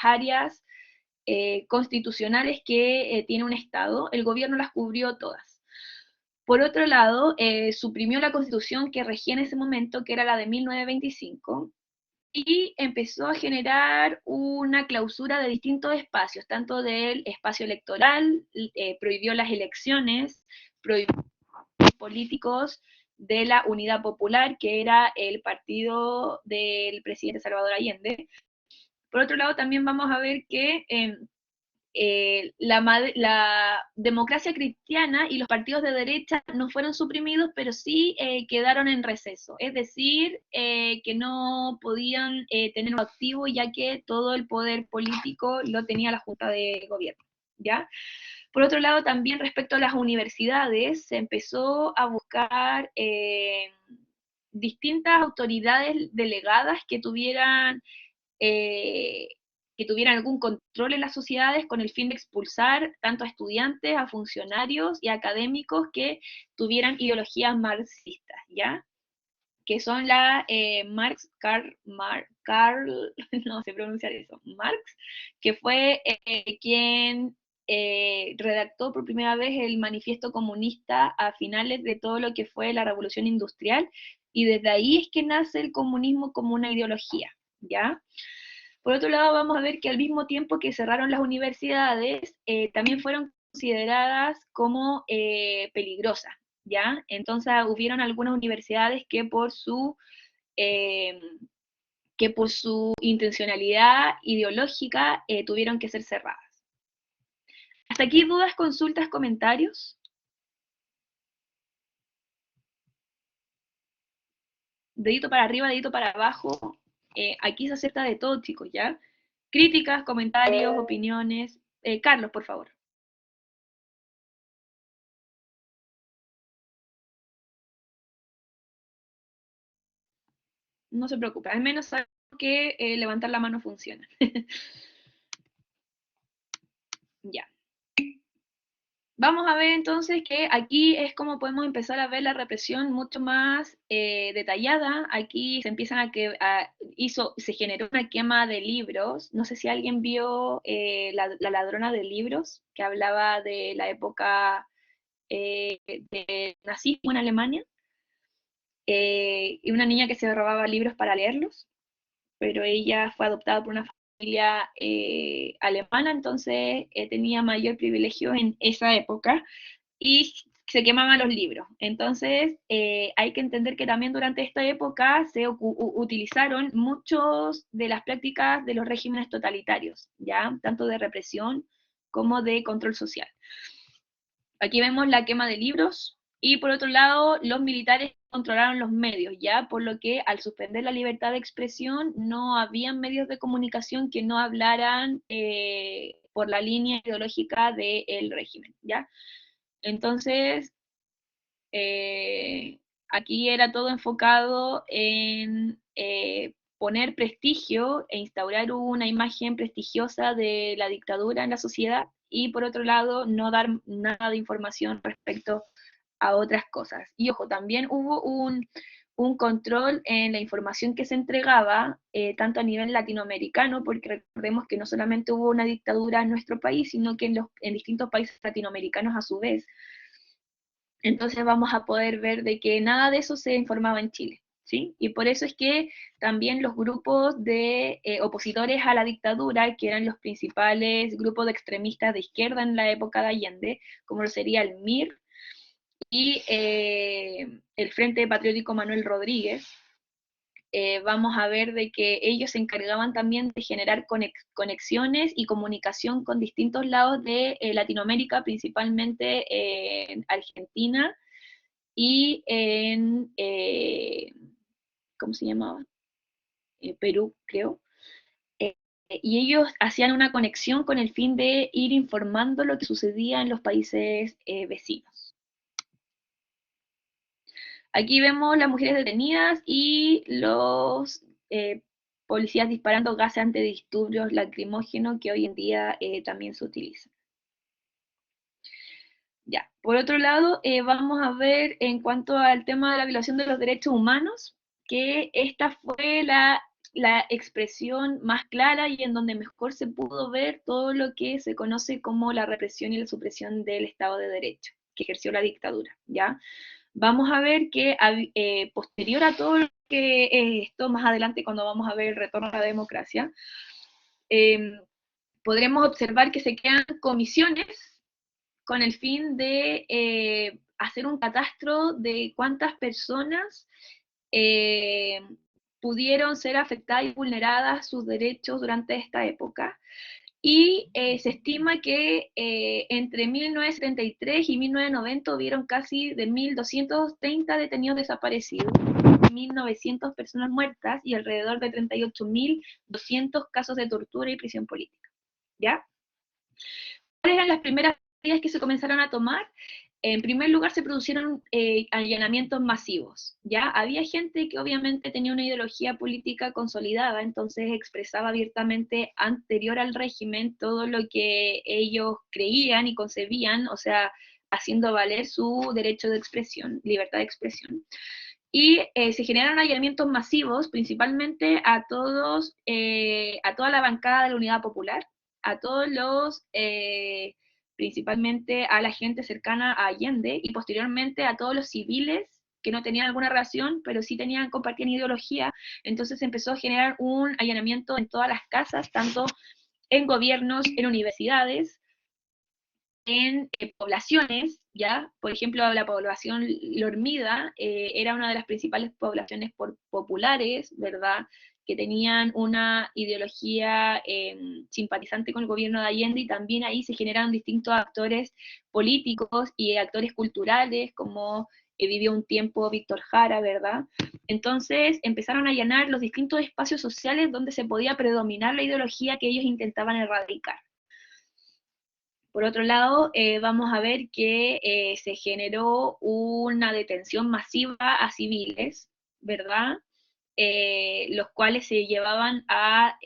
áreas constitucionales que tiene un Estado, el gobierno las cubrió todas. Por otro lado, suprimió la constitución que regía en ese momento, que era la de 1925, y empezó a generar una clausura de distintos espacios, tanto del espacio electoral, prohibió las elecciones, prohibió políticos de la Unidad Popular, que era el partido del presidente Salvador Allende. Por otro lado, también vamos a ver que la democracia cristiana y los partidos de derecha no fueron suprimidos, pero sí quedaron en receso, es decir, que no podían tener un activo, ya que todo el poder político lo tenía la Junta de Gobierno, ¿ya? Por otro lado, también respecto a las universidades, se empezó a buscar distintas autoridades delegadas que tuvieran algún control en las sociedades con el fin de expulsar tanto a estudiantes, a funcionarios y a académicos que tuvieran ideologías marxistas, ¿ya? Que son no sé pronunciar eso, Marx, que fue quien redactó por primera vez el manifiesto comunista a finales de todo lo que fue la Revolución Industrial, y desde ahí es que nace el comunismo como una ideología, ¿ya? Por otro lado, vamos a ver que al mismo tiempo que cerraron las universidades, también fueron consideradas como peligrosas, ¿ya? Entonces hubieron algunas universidades eh, que por su intencionalidad ideológica tuvieron que ser cerradas. ¿Hasta aquí dudas, consultas, comentarios? Dedito para arriba, dedito para abajo. Aquí se acepta de todo, chicos, ¿ya? Críticas, comentarios, opiniones. Carlos, por favor. No se preocupe, al menos sabemos que levantar la mano funciona. Ya. Vamos a ver entonces que aquí es como podemos empezar a ver la represión mucho más detallada. Aquí se empiezan se generó una quema de libros. No sé si alguien vio la ladrona de libros, que hablaba de la época del nazismo en Alemania, y una niña que se robaba libros para leerlos, pero ella fue adoptada por una familia alemana, entonces tenía mayor privilegio en esa época, y se quemaban los libros. Entonces, hay que entender que también durante esta época se utilizaron muchas de las prácticas de los regímenes totalitarios, ¿ya? Tanto de represión como de control social. Aquí vemos la quema de libros, y por otro lado, los militares controlaron los medios, ¿ya? Por lo que al suspender la libertad de expresión, no habían medios de comunicación que no hablaran por la línea ideológica del régimen, ¿ya? Entonces, aquí era todo enfocado en poner prestigio e instaurar una imagen prestigiosa de la dictadura en la sociedad, y por otro lado, no dar nada de información respecto a otras cosas. Y ojo, también hubo un control en la información que se entregaba, tanto a nivel latinoamericano, porque recordemos que no solamente hubo una dictadura en nuestro país, sino que en distintos países latinoamericanos a su vez. Entonces vamos a poder ver de que nada de eso se informaba en Chile, ¿sí? Y por eso es que también los grupos de opositores a la dictadura, que eran los principales grupos de extremistas de izquierda en la época de Allende, como lo sería el MIR, y el Frente Patriótico Manuel Rodríguez, vamos a ver de que ellos se encargaban también de generar conexiones y comunicación con distintos lados de Latinoamérica, principalmente en Argentina y en, ¿cómo se llamaba? Perú, creo. Y ellos hacían una conexión con el fin de ir informando lo que sucedía en los países vecinos. Aquí vemos las mujeres detenidas y los policías disparando gases antidisturbios lacrimógenos que hoy en día también se utilizan. Ya. Por otro lado, vamos a ver en cuanto al tema de la violación de los derechos humanos, que esta fue la expresión más clara y en donde mejor se pudo ver todo lo que se conoce como la represión y la supresión del Estado de Derecho, que ejerció la dictadura, ¿ya? Vamos a ver que posterior a todo lo que esto, más adelante cuando vamos a ver el retorno a la democracia, podremos observar que se crean comisiones con el fin de hacer un catastro de cuántas personas pudieron ser afectadas y vulneradas sus derechos durante esta época. Y se estima que entre 1973 y 1990 hubieron casi de 1.230 detenidos desaparecidos, 1.900 personas muertas y alrededor de 38.200 casos de tortura y prisión política. ¿Ya? ¿Cuáles eran las primeras medidas que se comenzaron a tomar? En primer lugar, se produjeron allanamientos masivos, ¿ya? Había gente que obviamente tenía una ideología política consolidada, entonces expresaba abiertamente anterior al régimen todo lo que ellos creían y concebían, o sea, haciendo valer su derecho de expresión, libertad de expresión. Y se generaron allanamientos masivos, principalmente a toda la bancada de la Unidad Popular, a todos los principalmente a la gente cercana a Allende y posteriormente a todos los civiles que no tenían alguna relación, pero sí compartían ideología. Entonces se empezó a generar un allanamiento en todas las casas, tanto en gobiernos, en universidades, en poblaciones, ¿ya? Por ejemplo, la población Lormida era una de las principales poblaciones populares, ¿verdad?, que tenían una ideología simpatizante con el gobierno de Allende, y también ahí se generaron distintos actores políticos y actores culturales, como vivió un tiempo Víctor Jara, ¿verdad? Entonces empezaron a allanar los distintos espacios sociales donde se podía predominar la ideología que ellos intentaban erradicar. Por otro lado, vamos a ver que se generó una detención masiva a civiles, ¿verdad? Los cuales se llevaban a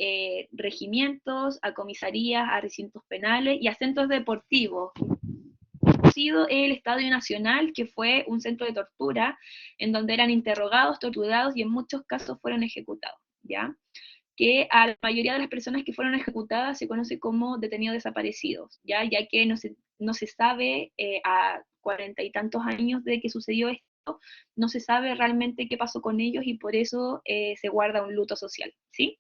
regimientos, a comisarías, a recintos penales y a centros deportivos. Ha sido el Estadio Nacional, que fue un centro de tortura, en donde eran interrogados, torturados y en muchos casos fueron ejecutados, ¿ya? Que a la mayoría de las personas que fueron ejecutadas se conoce como detenidos desaparecidos, ya que no se sabe a 40 y tantos años de que sucedió esto, no se sabe realmente qué pasó con ellos y por eso se guarda un luto social, ¿sí?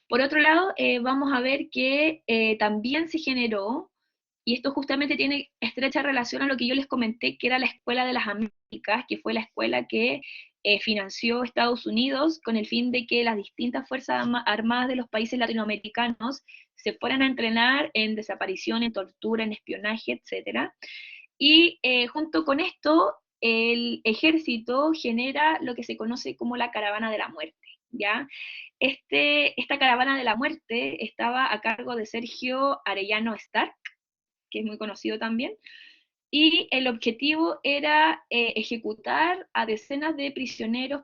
Por otro lado, vamos a ver que también se generó, y esto justamente tiene estrecha relación a lo que yo les comenté, que era la Escuela de las Américas, que fue la escuela que financió Estados Unidos con el fin de que las distintas fuerzas armadas de los países latinoamericanos se fueran a entrenar en desaparición, en tortura, en espionaje, etc. Y junto con esto, el ejército genera lo que se conoce como la Caravana de la Muerte, ¿ya? Esta Caravana de la Muerte estaba a cargo de Sergio Arellano Stark, que es muy conocido también, y el objetivo era ejecutar a decenas de prisioneros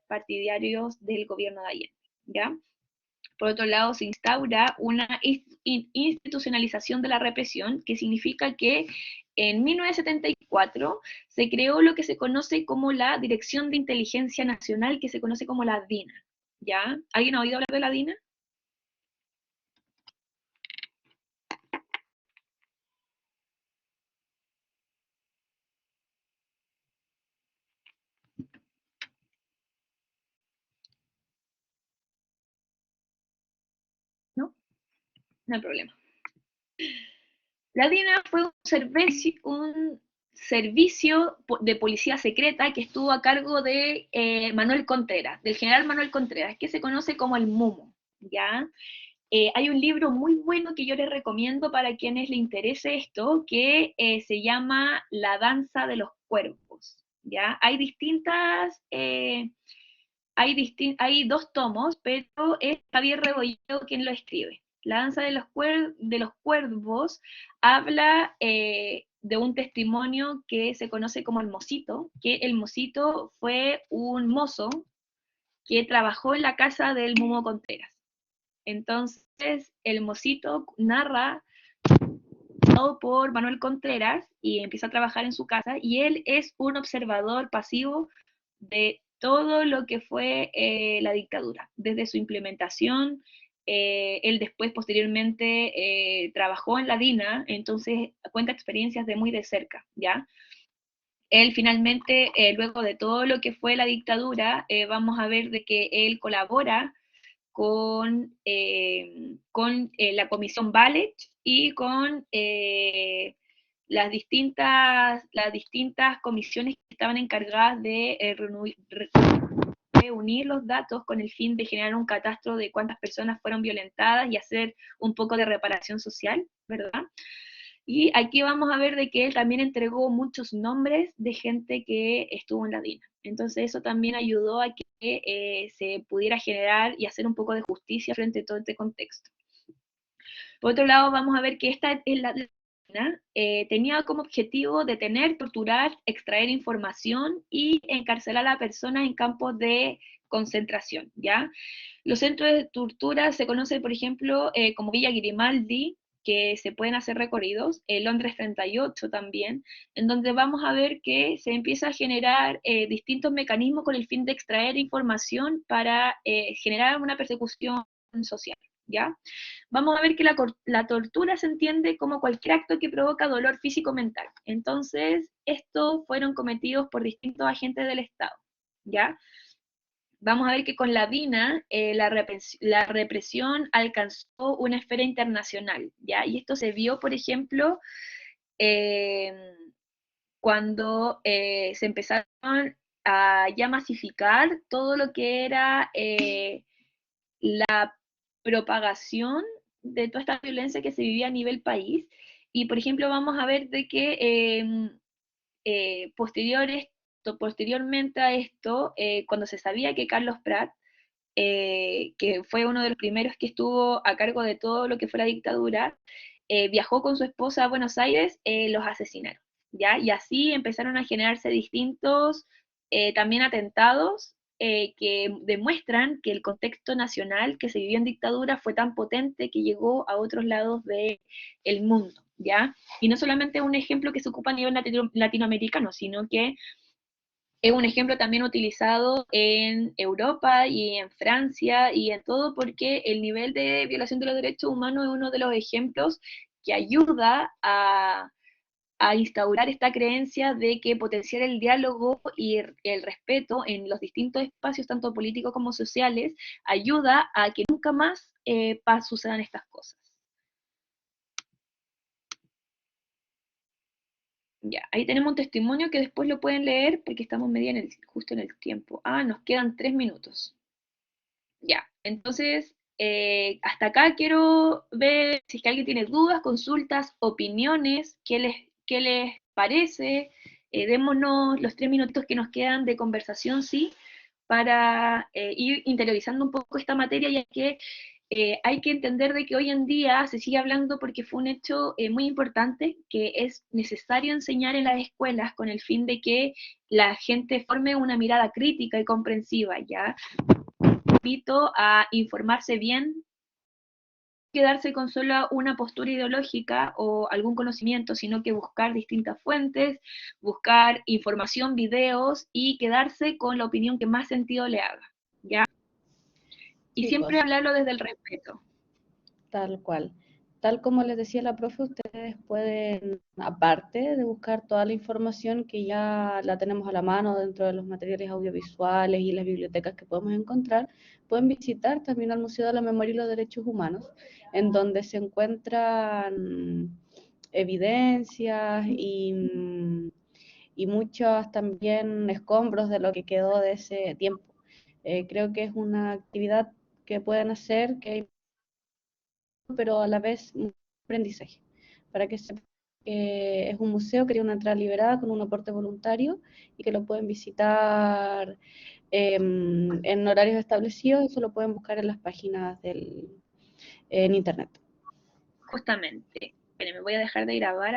partidarios del gobierno de Allende, ¿ya? Por otro lado, se instaura una institucionalización de la represión, que significa que en 1974 se creó lo que se conoce como la Dirección de Inteligencia Nacional, que se conoce como la DINA, ¿ya? ¿Alguien ha oído hablar de la DINA? ¿No? No hay problema. La DINA fue un servicio de policía secreta que estuvo a cargo de Manuel Contreras, del general Manuel Contreras, que se conoce como el Mumo, ¿ya? Hay un libro muy bueno que yo les recomiendo para quienes les interese esto, que se llama La danza de los cuervos, ¿ya? Hay hay dos tomos, pero es Javier Rebolledo quien lo escribe. La danza de los cuervos habla de un testimonio que se conoce como el Mocito, que el Mocito fue un mozo que trabajó en la casa del Mumo Contreras. Entonces, el Mocito narra por Manuel Contreras y empieza a trabajar en su casa, y él es un observador pasivo de todo lo que fue la dictadura, desde su implementación. Él después, posteriormente, trabajó en la DINA, entonces cuenta experiencias de muy de cerca, ¿ya? Él finalmente, luego de todo lo que fue la dictadura, vamos a ver de que él colabora con la Comisión Balech y con las distintas comisiones que estaban encargadas de reunir los datos con el fin de generar un catastro de cuántas personas fueron violentadas y hacer un poco de reparación social, ¿verdad? Y aquí vamos a ver de que él también entregó muchos nombres de gente que estuvo en la DINA. Entonces eso también ayudó a que se pudiera generar y hacer un poco de justicia frente a todo este contexto. Por otro lado, vamos a ver que esta es la DINA, tenía como objetivo detener, torturar, extraer información y encarcelar a personas en campos de concentración, ¿ya? Los centros de tortura se conocen, por ejemplo, como Villa Grimaldi, que se pueden hacer recorridos, Londres 38 también, en donde vamos a ver que se empieza a generar distintos mecanismos con el fin de extraer información para generar una persecución social, ¿ya? Vamos a ver que la tortura se entiende como cualquier acto que provoca dolor físico-mental. Entonces, estos fueron cometidos por distintos agentes del Estado, ¿ya? Vamos a ver que con la DINA la represión alcanzó una esfera internacional, ¿ya? Y esto se vio, por ejemplo, cuando se empezaron a ya masificar todo lo que era la propagación de toda esta violencia que se vivía a nivel país. Y, por ejemplo, vamos a ver de que posteriormente a esto, cuando se sabía que Carlos Prat, que fue uno de los primeros que estuvo a cargo de todo lo que fue la dictadura, viajó con su esposa a Buenos Aires, los asesinaron, ¿ya? Y así empezaron a generarse distintos también atentados que demuestran que el contexto nacional que se vivió en dictadura fue tan potente que llegó a otros lados del mundo, ¿ya? Y no solamente un ejemplo que se ocupa a nivel latinoamericano, sino que es un ejemplo también utilizado en Europa y en Francia y en todo, porque el nivel de violación de los derechos humanos es uno de los ejemplos que ayuda a instaurar esta creencia de que potenciar el diálogo y el respeto en los distintos espacios, tanto políticos como sociales, ayuda a que nunca más sucedan estas cosas. Ya, ahí tenemos un testimonio que después lo pueden leer porque estamos justo en el tiempo. Ah, nos quedan 3 minutos. Ya, entonces, hasta acá quiero ver si es que alguien tiene dudas, consultas, opiniones, qué les parece. Démonos los 3 minutitos que nos quedan de conversación, sí, para ir interiorizando un poco esta materia, ya que hay que entender de que hoy en día se sigue hablando porque fue un hecho muy importante, que es necesario enseñar en las escuelas con el fin de que la gente forme una mirada crítica y comprensiva, ¿ya? Invito a informarse bien, quedarse con solo una postura ideológica o algún conocimiento, sino que buscar distintas fuentes, buscar información, videos y quedarse con la opinión que más sentido le haga, ¿ya? Y Sí, siempre pues, hablarlo desde el respeto. tal cual. Tal como les decía la profe, ustedes pueden, aparte de buscar toda la información que ya la tenemos a la mano dentro de los materiales audiovisuales y las bibliotecas que podemos encontrar, pueden visitar también al Museo de la Memoria y los Derechos Humanos, en donde se encuentran evidencias y y muchos también escombros de lo que quedó de ese tiempo. Creo que es una actividad que pueden hacer, pero a la vez un aprendizaje, para que sepan que es un museo que tiene una entrada liberada con un aporte voluntario y que lo pueden visitar en horarios establecidos. Eso lo pueden buscar en las páginas en internet. Justamente. Bueno, me voy a dejar de grabar